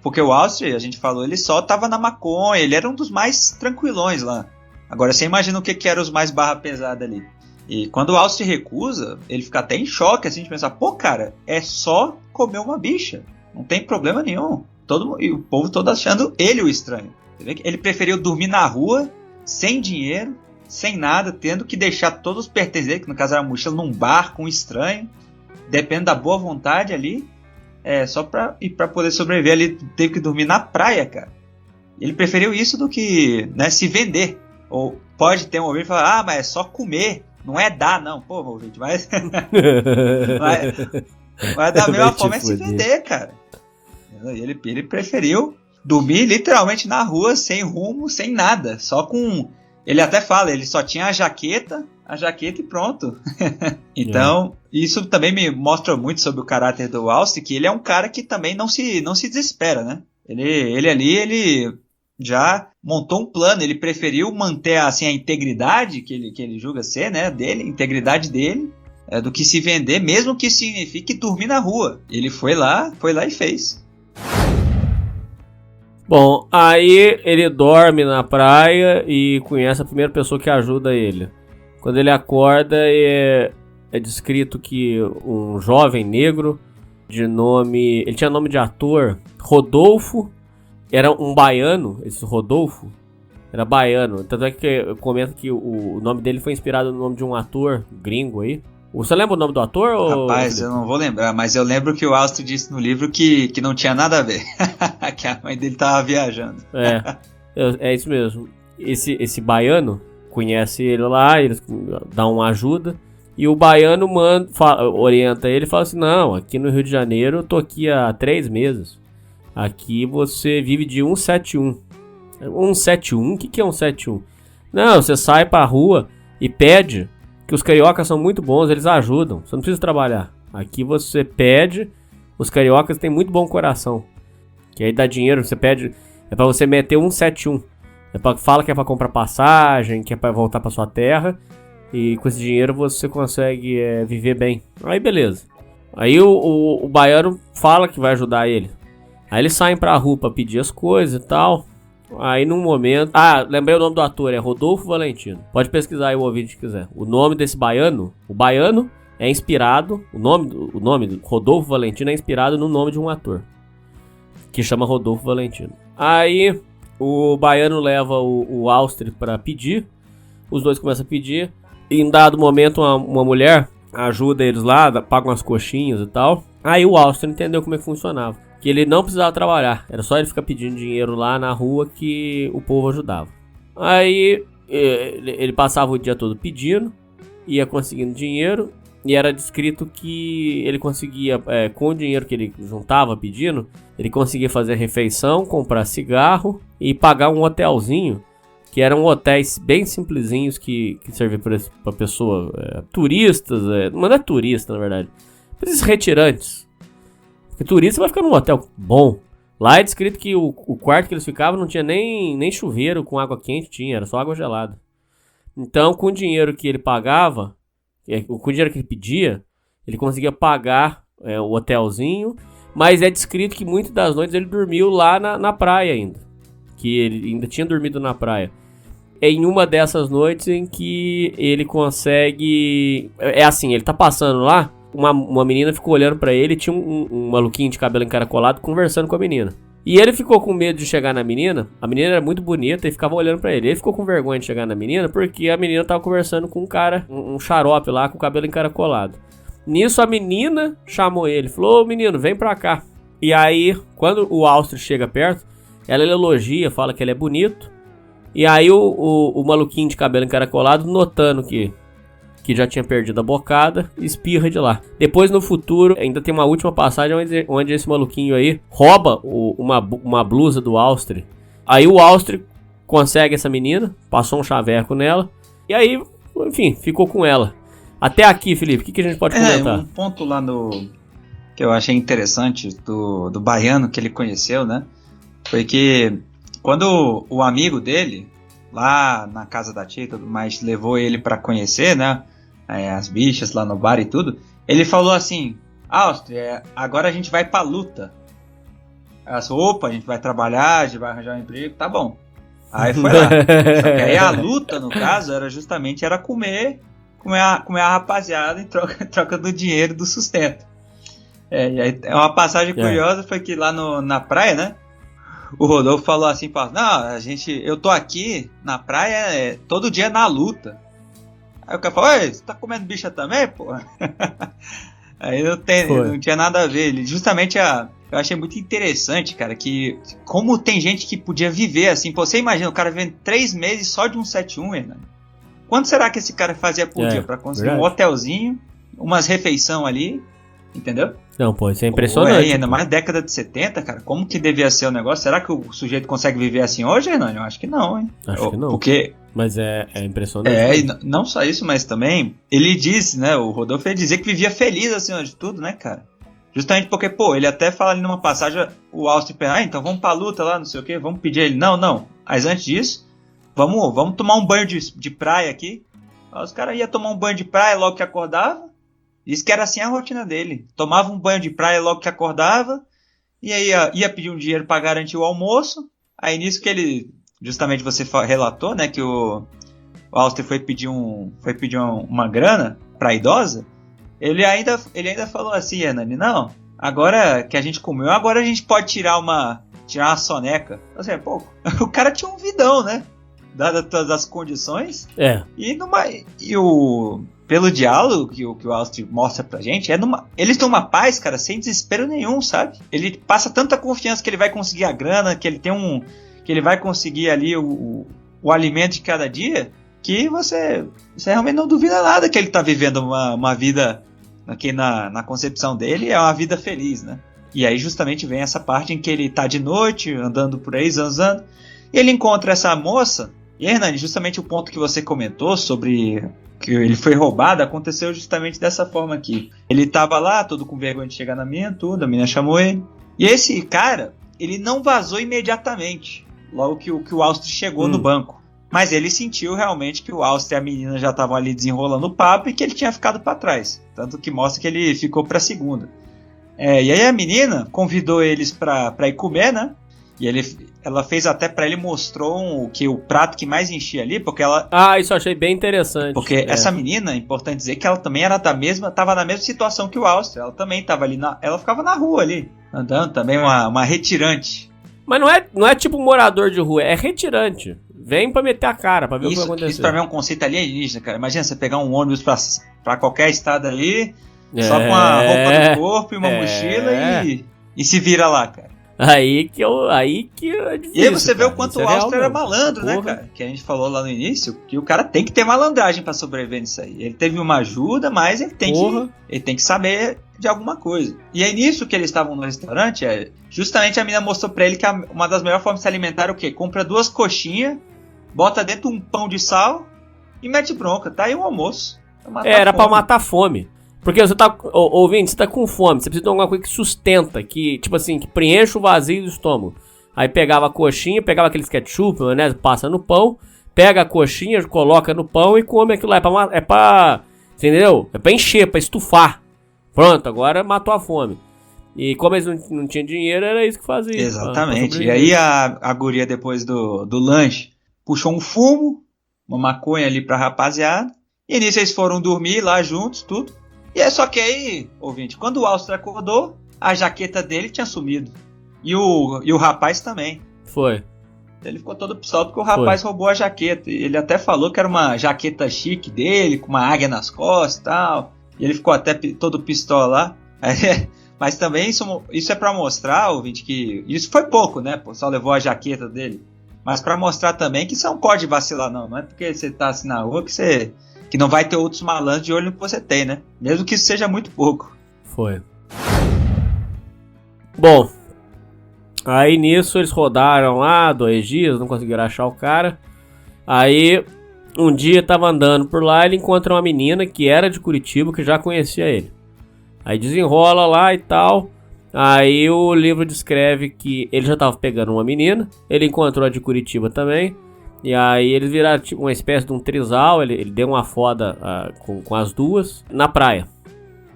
Porque o Austria, a gente falou, ele só tava na maconha, ele era um dos mais tranquilões lá. Agora, você imagina o que eram os mais barra pesada ali. E quando o Austria recusa, ele fica até em choque, assim, de pensar, cara, é só comer uma bicha. Não tem problema nenhum. E o povo todo achando ele o estranho. Ele preferiu dormir na rua, sem dinheiro, sem nada, tendo que deixar todos os pertences dele, que no caso era a mochila, num bar com um estranho, dependendo da boa vontade ali, só pra poder sobreviver. Ele teve que dormir na praia, cara. Ele preferiu isso do que, né, se vender. Ou pode ter um ouvinte e falar, mas é só comer, não é dar, não. Pô, ouvinte, mas vai da mesma forma se vender, cara. Ele preferiu dormir literalmente na rua, sem rumo, sem nada, só com... Ele até fala, ele só tinha a jaqueta e pronto. Então, isso também me mostra muito sobre o caráter do Alce, que ele é um cara que também não se desespera, né? Ele já montou um plano, ele preferiu manter assim, a integridade que ele julga ser, né, dele, integridade dele, do que se vender, mesmo que signifique dormir na rua. Ele foi lá e fez. Bom, aí ele dorme na praia e conhece a primeira pessoa que ajuda ele. Quando ele acorda, é descrito que um jovem negro de nome... Ele tinha nome de ator, Rodolfo. Era um baiano, esse Rodolfo. Era baiano. Tanto é que comenta que o nome dele foi inspirado no nome de um ator gringo aí. Você lembra o nome do ator? Rapaz, eu não vou lembrar, mas eu lembro que o Austria disse no livro que não tinha nada a ver. Que a mãe dele tava viajando. É isso mesmo. Esse baiano conhece ele lá, eles dão uma ajuda. E o baiano orienta ele e fala assim, não, aqui no Rio de Janeiro eu tô aqui há 3 meses. Aqui você vive de 171. 171? O que é 171? Não, você sai pra rua e pede... Que os cariocas são muito bons, eles ajudam. Você não precisa trabalhar. Aqui você pede, os cariocas têm muito bom coração. Que aí dá dinheiro, você pede, é pra você meter 171. Fala que é pra comprar passagem, que é pra voltar pra sua terra. E com esse dinheiro você consegue viver bem. Aí beleza. Aí o baiano fala que vai ajudar ele. Aí eles saem pra rua pra pedir as coisas e tal. Aí num momento... lembrei o nome do ator, é Rodolfo Valentino. Pode pesquisar aí o ouvinte se quiser. O nome desse baiano, o baiano é inspirado... O nome do Rodolfo Valentino é inspirado no nome de um ator. Que chama Rodolfo Valentino. Aí o baiano leva o Austria pra pedir. Os dois começam a pedir. E em dado momento uma mulher ajuda eles lá, paga umas coxinhas e tal. Aí o Austria entendeu como é que funcionava. Que ele não precisava trabalhar, era só ele ficar pedindo dinheiro lá na rua que o povo ajudava. Aí ele passava o dia todo pedindo, ia conseguindo dinheiro, e era descrito que ele conseguia, com o dinheiro que ele juntava pedindo, ele conseguia fazer refeição, comprar cigarro e pagar um hotelzinho, que eram hotéis bem simplesinhos que serviam para pessoa, turistas, mas não é turista na verdade, para esses retirantes. Porque turista vai ficar num hotel bom. Lá é descrito que o quarto que eles ficavam não tinha nem chuveiro com água quente, era só água gelada. Então, com o dinheiro que ele pagava, com o dinheiro que ele pedia, ele conseguia pagar o hotelzinho, mas é descrito que muitas das noites ele dormiu lá na praia ainda. Que ele ainda tinha dormido na praia. É em uma dessas noites em que ele consegue... É assim, ele tá passando lá, uma menina ficou olhando pra ele, tinha um maluquinho de cabelo encaracolado conversando com a menina. E ele ficou com medo de chegar na menina. A menina era muito bonita e ficava olhando pra ele. Ele ficou com vergonha de chegar na menina porque a menina tava conversando com um cara, um xarope lá com o cabelo encaracolado. Nisso a menina chamou ele, falou: ô menino, vem pra cá. E aí, quando o Austro chega perto, ela elogia, fala que ele é bonito. E aí o maluquinho de cabelo encaracolado, notando que já tinha perdido a bocada, espirra de lá. Depois, no futuro, ainda tem uma última passagem onde esse maluquinho aí rouba uma blusa do Austro. Aí o Austro consegue essa menina, passou um chaveco nela, e aí, enfim, ficou com ela. Até aqui, Felipe, o que a gente pode comentar? Um ponto lá que eu achei interessante do baiano que ele conheceu, né? Foi que quando o amigo dele, lá na casa da tia e tudo mais, levou ele pra conhecer, né? As bichas lá no bar e tudo, ele falou assim: Austro, agora a gente vai pra luta. Ela falou: opa, a gente vai trabalhar, a gente vai arranjar um emprego, tá bom. Aí foi lá. Só que aí a luta, no caso, era justamente comer a rapaziada em troca do dinheiro do sustento. E aí, uma passagem curiosa foi que lá na praia, né? O Rodolfo falou assim: não, eu tô aqui na praia todo dia na luta. Aí o cara falou: oi, você tá comendo bicha também, pô? Aí não tinha nada a ver. Justamente eu achei muito interessante, cara, que como tem gente que podia viver assim. Pô, você imagina o cara vivendo 3 meses só de 171, né? Quanto será que esse cara fazia por dia pra conseguir um hotelzinho, umas refeição ali, entendeu? Não, pô, isso é impressionante. Ainda mais década de 70, cara. Como que devia ser o negócio? Será que o sujeito consegue viver assim hoje, Hernani? Eu acho que não, hein? Acho que não. Porque... Mas é impressionante. E não só isso, mas também ele disse, né? O Rodolfo ia dizer que vivia feliz acima de tudo, né, cara? Justamente porque, pô, ele até fala ali numa passagem, o Austro pensa: então vamos pra luta lá, não sei o que, vamos pedir ele. Não. Mas antes disso, vamos tomar um banho de praia aqui. Os caras iam tomar um banho de praia logo que acordava. Isso que era assim a rotina dele. Tomava um banho de praia logo que acordava. E aí ia pedir um dinheiro para garantir o almoço. Aí nisso que ele... Justamente você relatou, né? Que o Austro foi pedir uma grana pra idosa. Ele ainda falou assim: Hernani, não, agora que a gente comeu, agora a gente pode tirar uma soneca. Assim, pô, o cara tinha um vidão, né? Dadas todas as condições. Pelo diálogo que o Austro mostra pra gente, eles têm uma paz, cara, sem desespero nenhum, sabe? Ele passa tanta confiança que ele vai conseguir a grana, que ele vai conseguir ali o alimento de cada dia, que você realmente não duvida nada que ele tá vivendo uma vida, aqui na concepção dele, é uma vida feliz, né? E aí justamente vem essa parte em que ele tá de noite, andando por aí, zanzando, e ele encontra essa moça. E Hernani, justamente o ponto que você comentou sobre que ele foi roubado, aconteceu justamente dessa forma aqui. Ele tava lá, todo com vergonha de chegar na menina, tudo, a menina chamou ele. E esse cara, ele não vazou imediatamente, logo que o Austro chegou no banco. Mas ele sentiu realmente que o Austro e a menina já estavam ali desenrolando o papo e que ele tinha ficado para trás. Tanto que mostra que ele ficou para segunda. E aí a menina convidou eles para ir comer, né? E ela fez até pra ele, mostrou o prato que mais enchia ali, porque ela... isso eu achei bem interessante. Porque essa menina, é importante dizer que ela também era tava na mesma situação que o Austro. Ela também tava ali, ela ficava na rua ali, andando, também uma retirante. Mas não é tipo morador de rua, é retirante. Vem pra meter a cara, pra ver o que vai acontecer. Isso pra mim é um conceito alienígena, cara. Imagina você pegar um ônibus pra qualquer estado ali, só com a roupa do corpo e uma mochila e se vira lá, cara. Aí que é difícil. E aí você vê cara. o quanto Isso é o real Auster era mesmo. malandro, né, Porra. cara? Que a gente falou lá no início, que o cara tem que ter malandragem pra sobreviver nisso aí. Ele teve uma ajuda, mas ele tem que saber de alguma coisa. E aí nisso que eles estavam no restaurante, justamente a menina mostrou pra ele que uma das melhores formas de se alimentar é o quê? Compra 2 coxinhas, bota dentro um pão de sal e mete bronca. Tá aí o almoço. Era pra matar a fome. Porque você tá, ouvindo, você tá com fome, você precisa de alguma coisa que sustenta, que, tipo assim, que preenche o vazio do estômago. Aí pegava a coxinha, pegava aqueles ketchup, maionese, passa no pão, pega a coxinha, coloca no pão e come aquilo lá. É pra entendeu? É pra encher, pra estufar. Pronto, agora matou a fome. E como eles não tinham dinheiro, era isso que fazia. Exatamente. E aí a guria, depois do lanche, puxou um fumo, uma maconha ali pra rapaziada. E nisso eles foram dormir lá juntos, tudo. E é só que aí, ouvinte, quando o Auster acordou, a jaqueta dele tinha sumido. E o rapaz também. Foi. Ele ficou todo pistola porque o rapaz roubou a jaqueta. Ele até falou que era uma jaqueta chique dele, com uma águia nas costas e tal. E ele ficou até todo pistola lá. Mas também isso é pra mostrar, ouvinte, que... Isso foi pouco, né? Pô, só levou a jaqueta dele. Mas pra mostrar também que você não pode vacilar, não. Não é porque você tá assim na rua que não vai ter outros malandros de olho no que você tem, né? Mesmo que isso seja muito pouco. Foi. Bom, aí nisso eles rodaram lá 2 dias, não conseguiram achar o cara. Aí um dia tava andando por lá, ele encontra uma menina que era de Curitiba, que já conhecia ele. Aí desenrola lá e tal. Aí o livro descreve que ele já tava pegando uma menina, ele encontrou a de Curitiba também. E aí eles viraram tipo uma espécie de um trisal, ele deu uma foda com as duas na praia.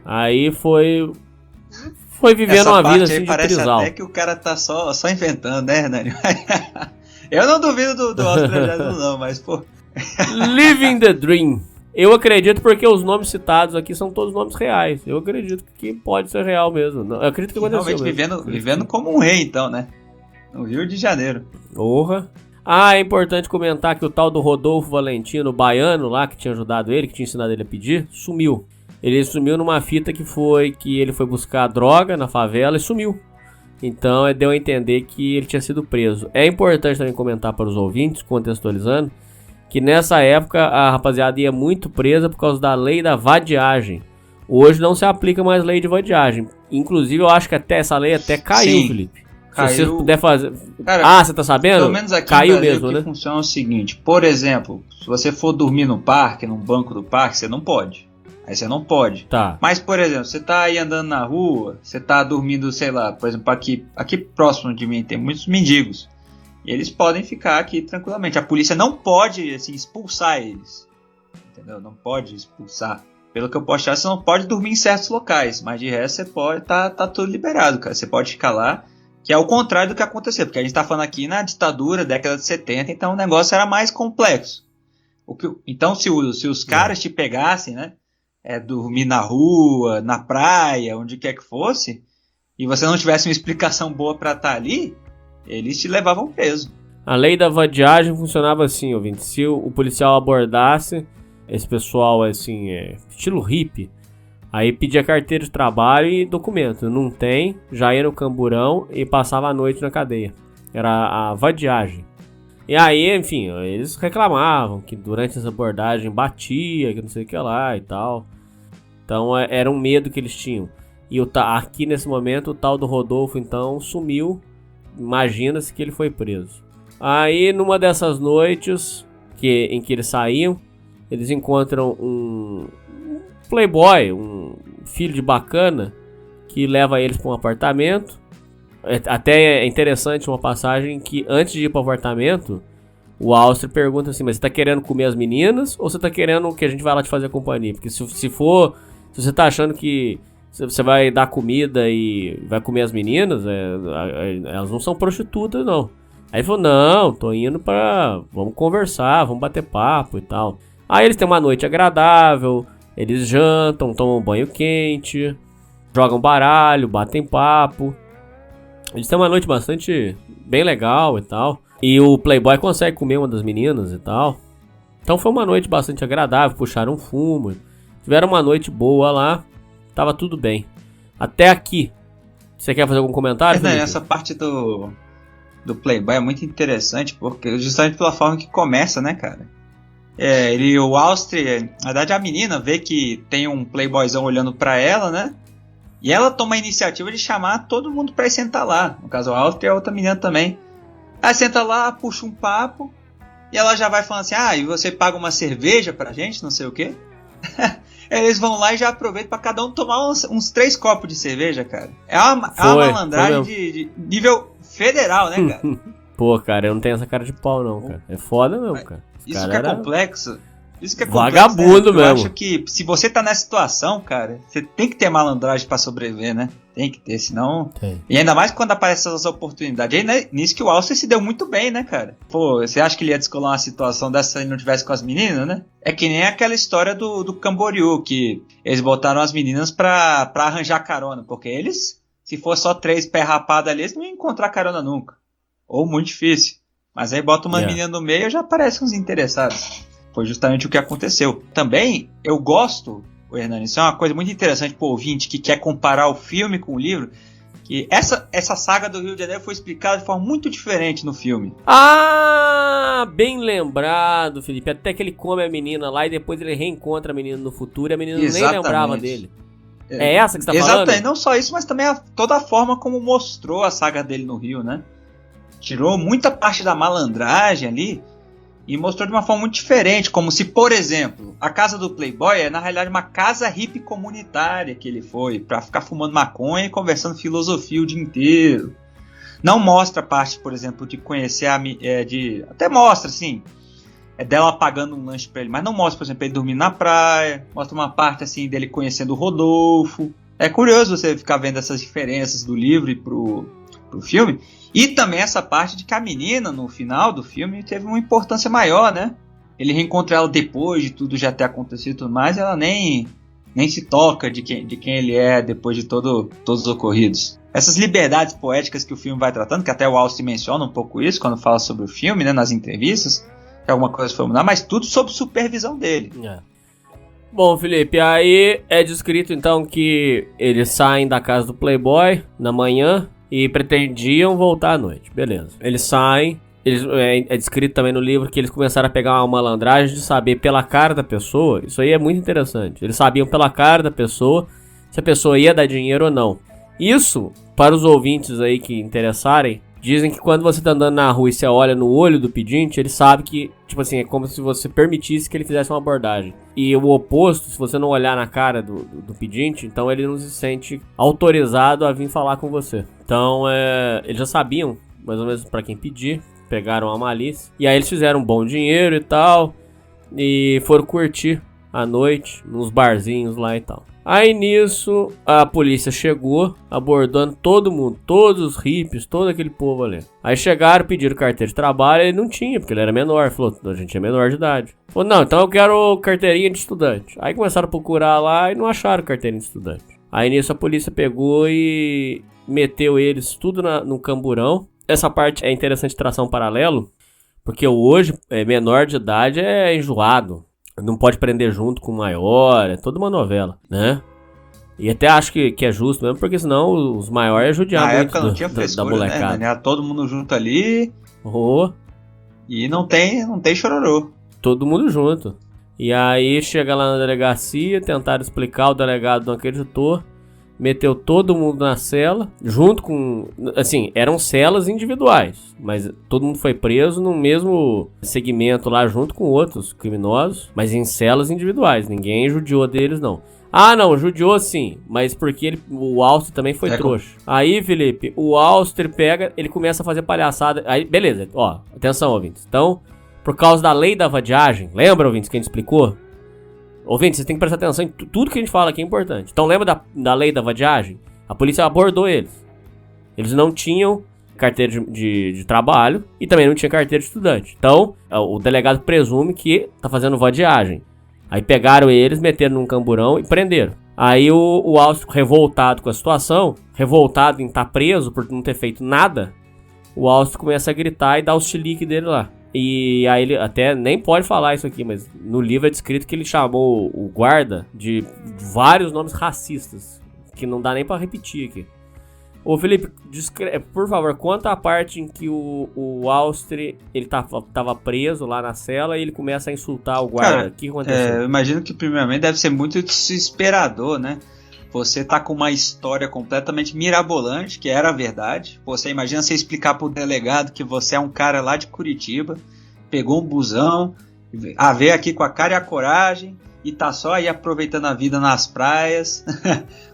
Aí foi vivendo uma vida assim de parece trisal. Até que o cara tá só inventando, né, Hernani? Eu não duvido do Auster não, mas pô... Living the Dream. Eu acredito porque os nomes citados aqui são todos nomes reais. Eu acredito que pode ser real mesmo. Eu acredito que aconteceu realmente vivendo como um rei então, né? No Rio de Janeiro. Porra. É importante comentar que o tal do Rodolfo Valentino, baiano lá, que tinha ajudado ele, que tinha ensinado ele a pedir, sumiu. Ele sumiu numa fita que ele foi buscar droga na favela e sumiu. Então deu a entender que ele tinha sido preso. É importante também comentar para os ouvintes, contextualizando, que nessa época a rapaziada ia muito presa por causa da lei da vadiagem. Hoje não se aplica mais lei de vadiagem. Inclusive eu acho que até essa lei caiu, Sim. Felipe. Caiu. Se você puder fazer... Cara, você tá sabendo? Pelo menos aqui caiu no Brasil, mesmo, que né? funciona o seguinte. Por exemplo, se você for dormir no parque, num banco do parque, você não pode. Aí você não pode. Tá. Mas, por exemplo, você tá aí andando na rua, você tá dormindo, sei lá, por exemplo, aqui próximo de mim tem muitos mendigos. E eles podem ficar aqui tranquilamente. A polícia não pode, assim, expulsar eles. Entendeu? Não pode expulsar. Pelo que eu posso achar, você não pode dormir em certos locais. Mas de resto, você pode... Tá tudo liberado, cara. Você pode ficar lá. Que é o contrário do que aconteceu. Porque a gente tá falando aqui na ditadura, década de 70. Então o negócio era mais complexo. Então se os caras te pegassem, né? Dormir na rua, na praia, onde quer que fosse, e você não tivesse uma explicação boa pra estar ali, eles te levavam preso. A lei da vadiagem funcionava assim, ouvinte. Se o policial abordasse esse pessoal, assim, estilo hippie, aí pedia carteira de trabalho e documento. Não tem, já ia no camburão e passava a noite na cadeia. Era a vadiagem. E aí, enfim, eles reclamavam que durante essa abordagem batia, que não sei o que lá e tal. Então era um medo que eles tinham. E aqui nesse momento o tal do Rodolfo então sumiu. Imagina-se que ele foi preso. Aí numa dessas noites em que eles saíam, eles encontram um playboy, um filho de bacana, que leva eles para um apartamento. Até é interessante uma passagem que antes de ir para o apartamento, o Auster pergunta assim, mas você tá querendo comer as meninas ou você tá querendo que a gente vá lá te fazer companhia? Porque se você tá achando que você vai dar comida e vai comer as meninas, elas não são prostitutas, não. Aí ele falou, não, tô indo vamos conversar, vamos bater papo e tal. Aí eles têm uma noite agradável, eles jantam, tomam banho quente, jogam baralho, batem papo. Eles têm uma noite bem legal e tal. E o playboy consegue comer uma das meninas e tal. Então foi uma noite bastante agradável, puxaram um fumo. Tiveram uma noite boa lá, tava tudo bem. Até aqui. Você quer fazer algum comentário, Felipe? Essa parte do Playboy é muito interessante, porque justamente pela forma que começa, né, cara? O Austria, na verdade a menina vê que tem um playboyzão olhando pra ela, né? E ela toma a iniciativa de chamar todo mundo pra ir sentar lá. No caso, o Austria e a outra menina também. Aí senta lá, puxa um papo, e ela já vai falando assim, e você paga uma cerveja pra gente, não sei o quê. Eles vão lá e já aproveitam pra cada um tomar uns 3 copos de cerveja, cara. É uma malandragem de nível federal, né, cara? Pô, cara, eu não tenho essa cara de pau, não, cara. É foda mesmo, cara. Isso que é complexo. Vagabundo né? mesmo. Eu acho que se você tá nessa situação, cara, você tem que ter malandragem pra sobreviver, né? Tem que ter, senão... Tem. E ainda mais quando aparecem essas oportunidades. Aí, né, nisso que o Alster se deu muito bem, né, cara? Pô, você acha que ele ia descolar uma situação dessa se ele não tivesse com as meninas, né? É que nem aquela história do Camboriú, que eles botaram as meninas pra arranjar carona. Porque eles, se for só 3 pé rapado ali, eles não iam encontrar carona nunca. Ou muito difícil. Mas aí bota uma menina no meio e já aparecem uns interessados. Foi justamente o que aconteceu. Também, eu gosto, Hernani, isso é uma coisa muito interessante pro ouvinte que quer comparar o filme com o livro, que essa saga do Rio de Janeiro foi explicada de forma muito diferente no filme. Bem lembrado, Felipe. Até que ele come a menina lá e depois ele reencontra a menina no futuro e a menina nem lembrava dele. É essa que você tá falando? Exatamente, não só isso, mas também toda a forma como mostrou a saga dele no Rio, né? Tirou muita parte da malandragem ali e mostrou de uma forma muito diferente, como se, por exemplo, a casa do Playboy é na realidade uma casa hippie comunitária que ele foi, pra ficar fumando maconha e conversando filosofia o dia inteiro. Não mostra a parte, por exemplo, de conhecer até mostra, assim, dela pagando um lanche pra ele, mas não mostra, por exemplo, ele dormindo na praia, mostra uma parte, assim, dele conhecendo o Rodolfo. É curioso você ficar vendo essas diferenças do livro e pro filme. E também essa parte de que a menina, no final do filme, teve uma importância maior, né? Ele reencontra ela depois de tudo já ter acontecido e tudo mais, ela nem se toca de quem ele é depois de todos os ocorridos. Essas liberdades poéticas que o filme vai tratando, que até o Austin menciona um pouco isso quando fala sobre o filme, né, nas entrevistas, que alguma coisa foi mudar, mas tudo sob supervisão dele. Bom, Felipe, aí é descrito então que eles saem da casa do Playboy na manhã e pretendiam voltar à noite, beleza. Eles saem, é descrito também no livro que eles começaram a pegar uma malandragem de saber pela cara da pessoa. Isso aí é muito interessante. Eles sabiam pela cara da pessoa se a pessoa ia dar dinheiro ou não. Isso, para os ouvintes aí que interessarem, dizem que quando você tá andando na rua e você olha no olho do pedinte, ele sabe que, tipo assim, é como se você permitisse que ele fizesse uma abordagem. E o oposto, se você não olhar na cara do pedinte, então ele não se sente autorizado a vir falar com você. Então, eles já sabiam, mais ou menos, pra quem pedir, pegaram a malícia. E aí eles fizeram um bom dinheiro e tal, e foram curtir à noite, nos barzinhos lá e tal. Aí nisso, a polícia chegou, abordando todo mundo, todos os hippies, todo aquele povo ali. Aí chegaram, pediram carteira de trabalho, ele não tinha, porque ele era menor. Falou, a gente é menor de idade. Falou, não, então eu quero carteirinha de estudante. Aí começaram a procurar lá e não acharam carteirinha de estudante. Aí nisso a polícia pegou e meteu eles tudo no camburão. Essa parte é interessante traçar um paralelo, porque hoje, menor de idade é enjoado. Não pode prender junto com o maior, é toda uma novela, né? E até acho que é justo mesmo, porque senão os maiores é judiar muito época não tinha frescura, da molecada. Né? Era todo mundo junto ali. E não tem chororô. Todo mundo junto. E aí chega lá na delegacia, tentaram explicar, o delegado não acreditou. Meteu todo mundo na cela, junto com... Assim, eram celas individuais, mas todo mundo foi preso no mesmo segmento lá, junto com outros criminosos, mas em celas individuais. Ninguém judiou deles, não. Ah, não, judiou sim, mas porque o Auster também foi trouxa. Aí, Felipe, o Auster pega, ele começa a fazer palhaçada. Aí, beleza, ó, atenção, ouvintes. Então, por causa da lei da vadiagem, lembra, ouvintes, que a gente explicou? Ouvintes, vocês têm que prestar atenção em tudo que a gente fala aqui é importante. Então lembra da lei da vadiagem? A polícia abordou eles. Eles não tinham carteira de trabalho e também não tinha carteira de estudante. Então o delegado presume que tá fazendo vadiagem. Aí pegaram eles, meteram num camburão e prenderam. Aí o Auster, revoltado com a situação, revoltado em estar preso por não ter feito nada, o Auster começa a gritar e dá o chilique dele lá. E aí ele até nem pode falar isso aqui, mas no livro é descrito que ele chamou o guarda de vários nomes racistas, que não dá nem pra repetir aqui. Ô Felipe, por favor, conta a parte em que o Austri, ele tava preso lá na cela e ele começa a insultar o guarda. Cara, o que aconteceu? eu imagino que primeiramente deve ser muito desesperador, né? Você tá com uma história completamente mirabolante, que era a verdade. Você imagina você explicar pro delegado que você é um cara lá de Curitiba, pegou um busão, veio aqui com a cara e a coragem, e tá só aí aproveitando a vida nas praias,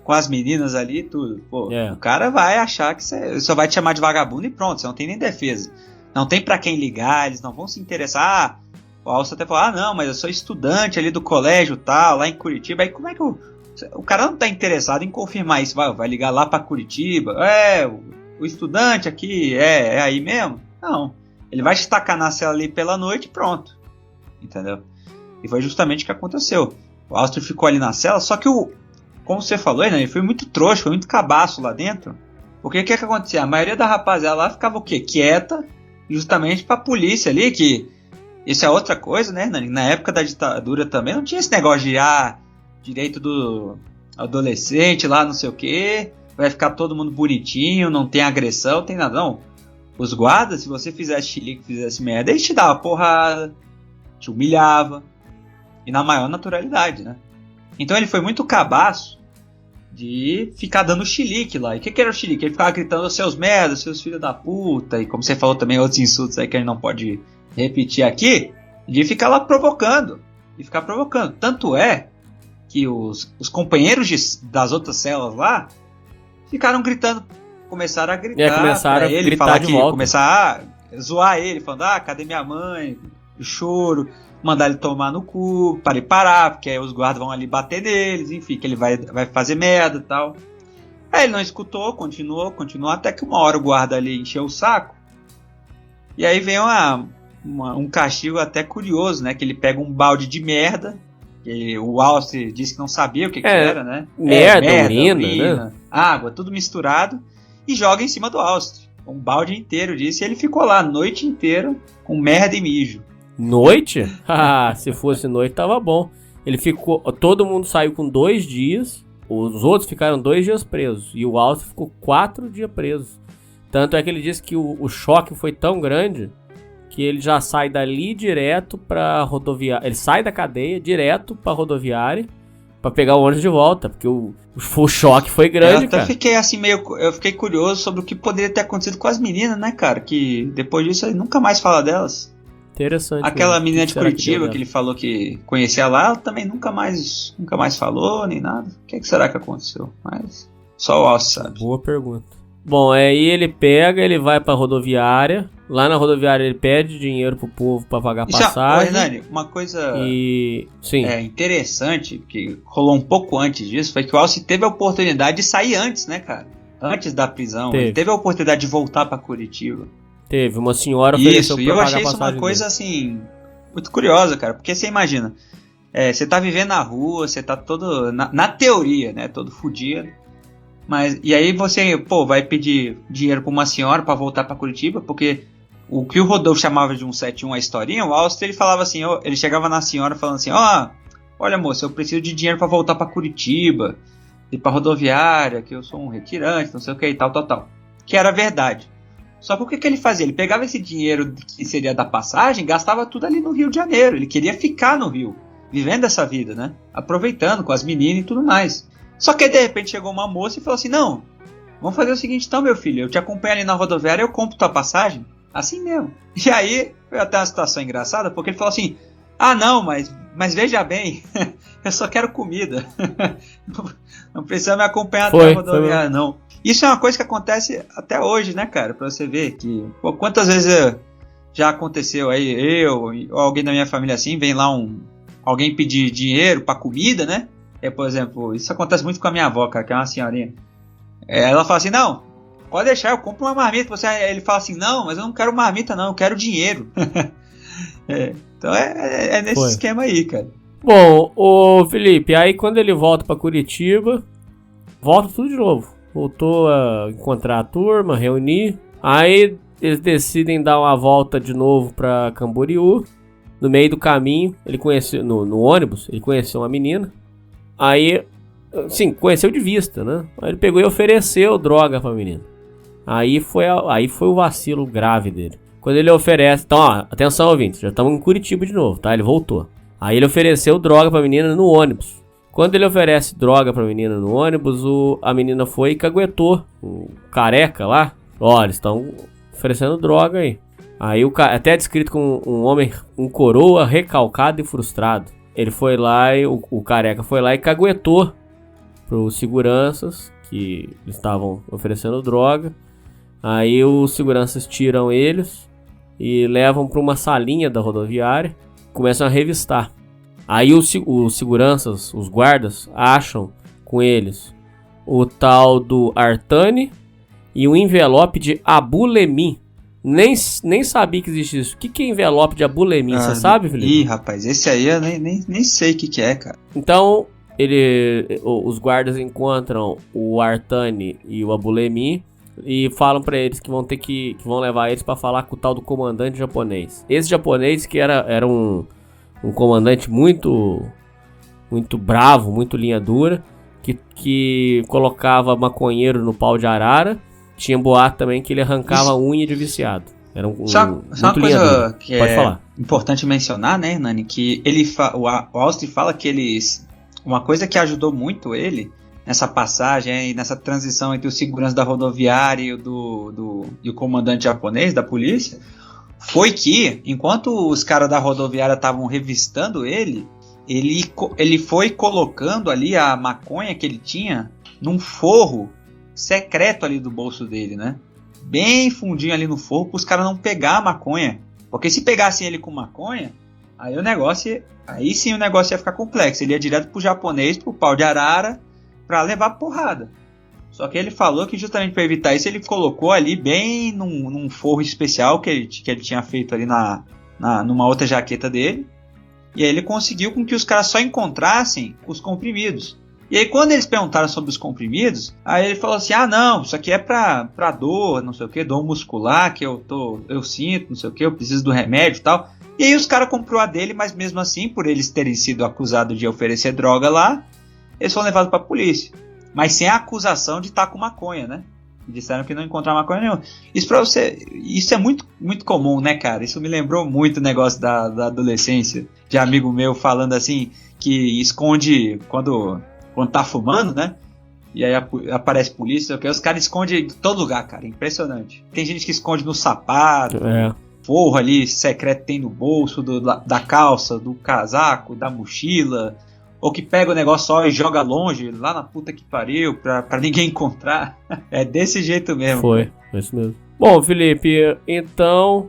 com as meninas ali e tudo. Pô, o cara vai achar que você só vai te chamar de vagabundo e pronto, você não tem nem defesa. Não tem pra quem ligar, eles não vão se interessar. O Alcio até falou, não, mas eu sou estudante ali do colégio tal, lá em Curitiba. Aí como é que o cara não tá interessado em confirmar isso? Vai ligar lá pra Curitiba? O estudante aqui é aí mesmo? Não. Ele vai te tacar na cela ali pela noite e pronto. Entendeu? E foi justamente o que aconteceu. O Austro ficou ali na cela, só que como você falou, né, ele foi muito trouxa, foi muito cabaço lá dentro. Porque o que acontecia? A maioria da rapaziada lá ficava o quê? Quieta, justamente pra polícia ali, que isso é outra coisa, né? Na época da ditadura também não tinha esse negócio de direito do adolescente lá, não sei o quê, vai ficar todo mundo bonitinho, não tem agressão, não tem nada, não. Os guardas, se você fizesse chilique, fizesse merda, eles te davam porrada, te humilhava, e na maior naturalidade, né? Então ele foi muito cabaço de ficar dando chilique lá. E o que era o chilique? Ele ficava gritando seus merdas, seus filhos da puta, e como você falou também outros insultos aí que ele não pode repetir aqui, de ficar lá provocando. E ficar provocando. Tanto é que os companheiros das outras celas lá ficaram gritando, começaram a gritar começaram pra ele, gritar falar de que volta. começar a zoar ele, falando, cadê minha mãe? Eu choro, mandar ele tomar no cu, para ele parar, porque aí os guardas vão ali bater neles, enfim, que ele vai fazer merda e tal. Aí ele não escutou, continuou, até que uma hora o guarda ali encheu o saco, e aí vem um castigo até curioso, né, que ele pega um balde de merda, que o Austri disse que não sabia o que era, né? Merda, urina, né? Água, tudo misturado, e joga em cima do Austri, um balde inteiro disso, e ele ficou lá a noite inteira com merda e mijo. Noite? Se fosse noite tava bom. Ele ficou. Todo mundo saiu com 2 dias. Os outros ficaram 2 dias presos. E o Alcio ficou 4 dias preso. Tanto é que ele disse que o choque foi tão grande que ele já sai dali direto pra rodoviária. Ele sai da cadeia direto pra rodoviária pra pegar o ônibus de volta. Porque o choque foi grande, cara. Fiquei assim eu fiquei curioso sobre o que poderia ter acontecido com as meninas, né, cara? Que depois disso ele nunca mais fala delas. Interessante. Aquela menina de Curitiba que ele falou que conhecia lá, ela também nunca mais falou, nem nada. O que será que aconteceu? Mas só o Alcio sabe. Boa pergunta. Bom, aí ele vai pra rodoviária. Lá na rodoviária ele pede dinheiro pro povo pra pagar passagem. Hernani, uma coisa Sim. Interessante, que rolou um pouco antes disso, foi que o Alcio teve a oportunidade de sair antes, né, cara? Antes da prisão. Ele teve a oportunidade de voltar pra Curitiba. Teve, uma senhora ofereceu pra pagar passagem. E eu achei isso uma coisa, assim, muito curiosa, cara. Porque você imagina, você tá vivendo na rua, você tá todo, na teoria, né, todo fudido. E aí você, vai pedir dinheiro pra uma senhora pra voltar pra Curitiba, porque o que o Rodolfo chamava de 171 a historinha, o Austro, ele falava assim, ele chegava na senhora falando assim, olha moça, eu preciso de dinheiro pra voltar pra Curitiba, ir pra rodoviária, que eu sou um retirante, não sei o que e tal. Que era verdade. Só que o que ele fazia? Ele pegava esse dinheiro que seria da passagem, gastava tudo ali no Rio de Janeiro. Ele queria ficar no Rio, vivendo essa vida, né? Aproveitando com as meninas e tudo mais. Só que aí, de repente, chegou uma moça e falou assim, não, vamos fazer o seguinte então, meu filho, eu te acompanho ali na rodoviária, eu compro tua passagem, assim mesmo. E aí, foi até uma situação engraçada, porque ele falou assim, não, mas veja bem, eu só quero comida. Não precisa me acompanhar até a rodoviária, não. Isso é uma coisa que acontece até hoje, né, cara? Pra você ver que... quantas vezes já aconteceu aí, ou alguém da minha família assim, vem lá alguém pedir dinheiro pra comida, né? Por exemplo, isso acontece muito com a minha avó, cara, que é uma senhorinha. Ela fala assim, não, pode deixar, eu compro uma marmita. Ele fala assim, não, mas eu não quero marmita não, eu quero dinheiro. Então é nesse esquema aí, cara. Bom, o Felipe, aí quando ele volta pra Curitiba, volta tudo de novo. Voltou a encontrar a turma, reunir. Aí eles decidem dar uma volta de novo pra Camboriú. No meio do caminho, ele conheceu, no ônibus, ele conheceu uma menina. Aí Sim, conheceu de vista, né? Aí ele pegou e ofereceu droga pra menina. Aí foi o vacilo grave dele. Quando ele oferece... Então, ó, atenção, ouvintes. Já estamos em Curitiba de novo, tá? Ele voltou. Aí ele ofereceu droga pra menina no ônibus. Quando ele oferece droga pra menina no ônibus, a menina foi e caguetou. O careca lá. Ó, eles estão oferecendo droga aí. Aí até é descrito como um homem, um coroa recalcado e frustrado. Ele foi lá e o careca foi lá e caguetou pros seguranças que estavam oferecendo droga. Aí os seguranças tiram eles e levam para uma salinha da rodoviária, começam a revistar. Aí os seguranças, os guardas, acham com eles o tal do Artani e um envelope de abulemim. Nem sabia que existia isso. O que é envelope de abulemim? Você sabe, Felipe? Ih, rapaz, esse aí eu nem sei o que é, cara. Então, os guardas encontram o Artani e o abulemim e falam pra eles que vão levar eles pra falar com o tal do comandante japonês. Esse japonês que era um comandante muito bravo, muito linha dura, que colocava maconheiro no pau de arara. Tinha boato também que ele arrancava a unha de viciado. Era só uma coisa que Pode falar. Importante mencionar, né, Nani, que o Austin fala que uma coisa que ajudou muito ele nessa passagem e nessa transição entre o segurança da rodoviária e o comandante japonês da polícia foi que, enquanto os caras da rodoviária estavam revistando ele foi colocando ali a maconha que ele tinha num forro secreto ali do bolso dele, né? Bem fundinho ali no forro para os caras não pegar a maconha. Porque se pegassem ele com maconha, aí sim o negócio ia ficar complexo. Ele ia direto pro japonês, pro pau de arara, para levar porrada. Só que ele falou que justamente para evitar isso, ele colocou ali bem num forro especial que ele tinha feito ali numa outra jaqueta dele. E aí ele conseguiu com que os caras só encontrassem os comprimidos. E aí quando eles perguntaram sobre os comprimidos, aí ele falou assim, não, isso aqui é pra dor, não sei o que, dor muscular, que eu sinto, não sei o que, eu preciso do remédio e tal. E aí os caras comprou a dele, mas mesmo assim, por eles terem sido acusados de oferecer droga lá, eles foram levados pra polícia. Mas sem a acusação de estar com maconha, né? E disseram que não encontraram maconha nenhuma. Isso é muito, muito comum, né, cara? Isso me lembrou muito o negócio da adolescência, de amigo meu falando assim, que esconde quando tá fumando, né? E aí aparece polícia, os caras escondem de todo lugar, cara. Impressionante. Tem gente que esconde no sapato, forro ali secreto tem no bolso da calça, do casaco, da mochila. Ou que pega o negócio só e joga longe, lá na puta que pariu, pra ninguém encontrar. É desse jeito mesmo. Foi, é isso mesmo. Bom, Felipe, então,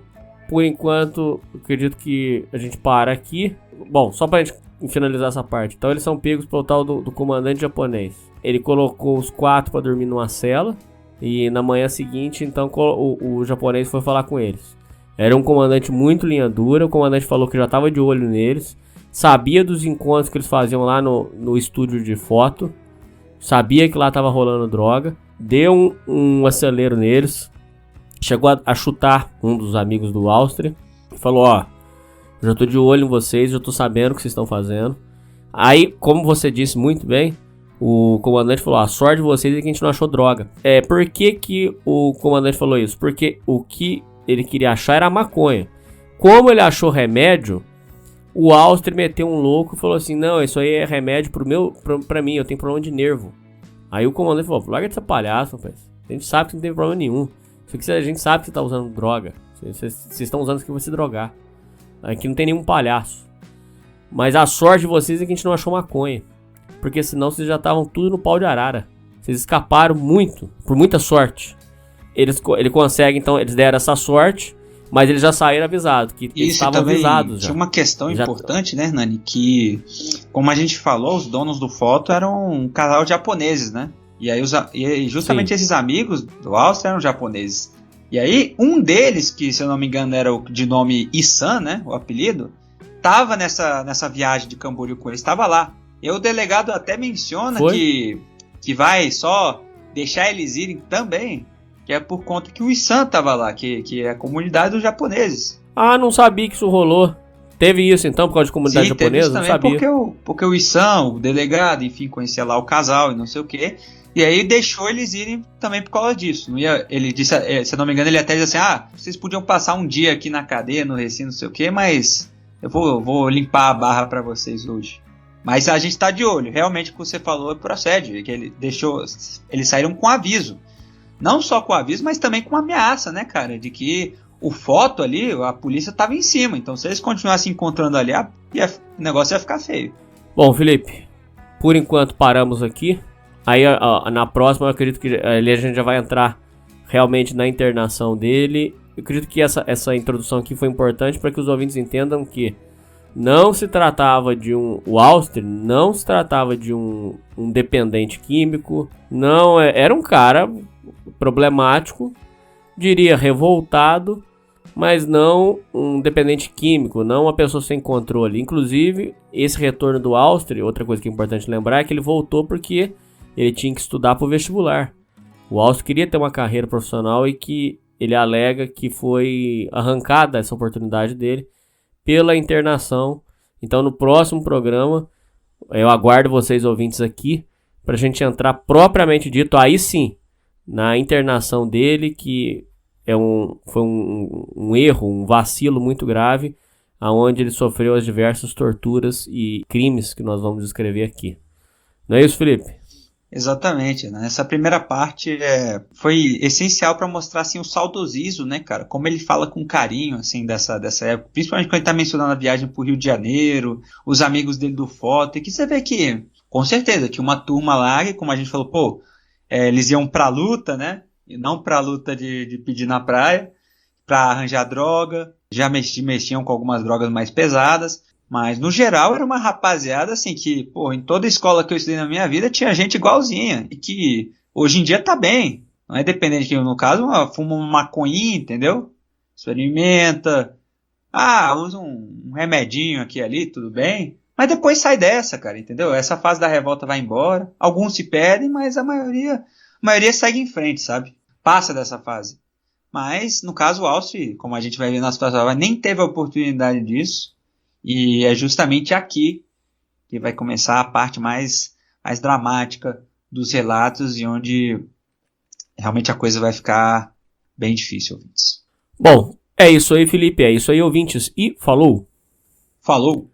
por enquanto, acredito que a gente para aqui. Bom, só pra gente finalizar essa parte. Então eles são pegos pelo tal do comandante japonês. Ele colocou os 4 para dormir numa cela. E na manhã seguinte, então, o japonês foi falar com eles. Era um comandante muito linha dura. O comandante falou que já estava de olho neles. Sabia dos encontros que eles faziam lá no estúdio de foto. Sabia que lá estava rolando droga. Deu um acelero neles. Chegou a chutar um dos amigos do Áustria. Falou, já tô de olho em vocês, já tô sabendo o que vocês estão fazendo. Aí, como você disse muito bem, o comandante falou, a sorte de vocês é que a gente não achou droga. Por que o comandante falou isso? Porque o que ele queria achar era a maconha. Como ele achou remédio, o Áustria meteu um louco e falou assim, não, isso aí é remédio pra mim, eu tenho problema de nervo. Aí o comandante falou, larga de ser palhaço, rapaz. A gente sabe que não tem problema nenhum. Isso aqui a gente sabe que você tá usando droga. Vocês estão usando isso aqui pra se drogar. Aqui não tem nenhum palhaço. Mas a sorte de vocês é que a gente não achou maconha. Porque senão vocês já estavam tudo no pau de arara. Vocês escaparam muito, por muita sorte. Ele consegue, então, eles deram essa sorte, mas eles já saíram avisados, que eles estavam avisados já. Tinha uma questão importante, né, Nani, que, como a gente falou, os donos do foto eram um casal de japoneses, né? E aí justamente Sim. Esses amigos do Áustria eram japoneses. E aí, um deles, que se eu não me engano era de nome Isan, né, o apelido, tava nessa viagem de Camboriú com eles, estava lá. E o delegado até menciona que vai só deixar eles irem também, que é por conta que o Isan tava lá, que é a comunidade dos japoneses. Não sabia que isso rolou. Teve isso então, por causa de comunidade Sim, teve japonesa? isso Não também, sabia. porque o Issan, o delegado, enfim, conhecia lá o casal e não sei o quê. E aí deixou eles irem também por causa disso. Não ia, ele disse, se eu não me engano, ele até disse assim, vocês podiam passar um dia aqui na cadeia, no recinto, não sei o quê, mas eu vou limpar a barra pra vocês hoje. Mas a gente tá de olho. Realmente o que você falou procede, que ele deixou, eles saíram com aviso. Não só com aviso, mas também com ameaça, né, cara, de que o foto ali, a polícia tava em cima. Então se eles continuassem encontrando ali, o negócio ia ficar feio. Bom, Felipe, por enquanto paramos aqui. Aí na próxima eu acredito que ali a gente já vai entrar realmente na internação dele. Eu acredito que essa introdução aqui foi importante para que os ouvintes entendam que não se tratava de o Auster não se tratava de um dependente químico, não era um cara problemático, diria revoltado, mas não um dependente químico, não uma pessoa sem controle. Inclusive, esse retorno do Auster, outra coisa que é importante lembrar é que ele voltou porque ele tinha que estudar para o vestibular. O Auster queria ter uma carreira profissional e que ele alega que foi arrancada essa oportunidade dele pela internação. Então no próximo programa eu aguardo vocês ouvintes aqui para a gente entrar propriamente dito, aí sim, na internação dele, que foi um erro, um vacilo muito grave, aonde ele sofreu as diversas torturas e crimes que nós vamos descrever aqui. Não é isso, Felipe? Exatamente, né? Essa primeira parte foi essencial para mostrar assim, o saudosismo, né, cara? Como ele fala com carinho assim, dessa época, principalmente quando ele tá mencionando a viagem pro Rio de Janeiro, os amigos dele do Foto, e que você vê que, com certeza, tinha uma turma lá que, como a gente falou, eles iam pra luta, né? E não pra luta de pedir na praia, pra arranjar droga, já mexiam com algumas drogas mais pesadas. Mas, no geral, era uma rapaziada, assim, que, em toda escola que eu estudei na minha vida tinha gente igualzinha. E que, hoje em dia, tá bem. Não é dependente que, no caso, fuma uma maconhinha, entendeu? Experimenta. Usa um remedinho aqui e ali, tudo bem. Mas depois sai dessa, cara, entendeu? Essa fase da revolta vai embora. Alguns se perdem, mas a maioria segue em frente, sabe? Passa dessa fase. Mas, no caso, o Auster, como a gente vai ver na situação, nem teve a oportunidade disso. E é justamente aqui que vai começar a parte mais dramática dos relatos e onde realmente a coisa vai ficar bem difícil, ouvintes. Bom, é isso aí, Felipe. É isso aí, ouvintes. E falou! Falou!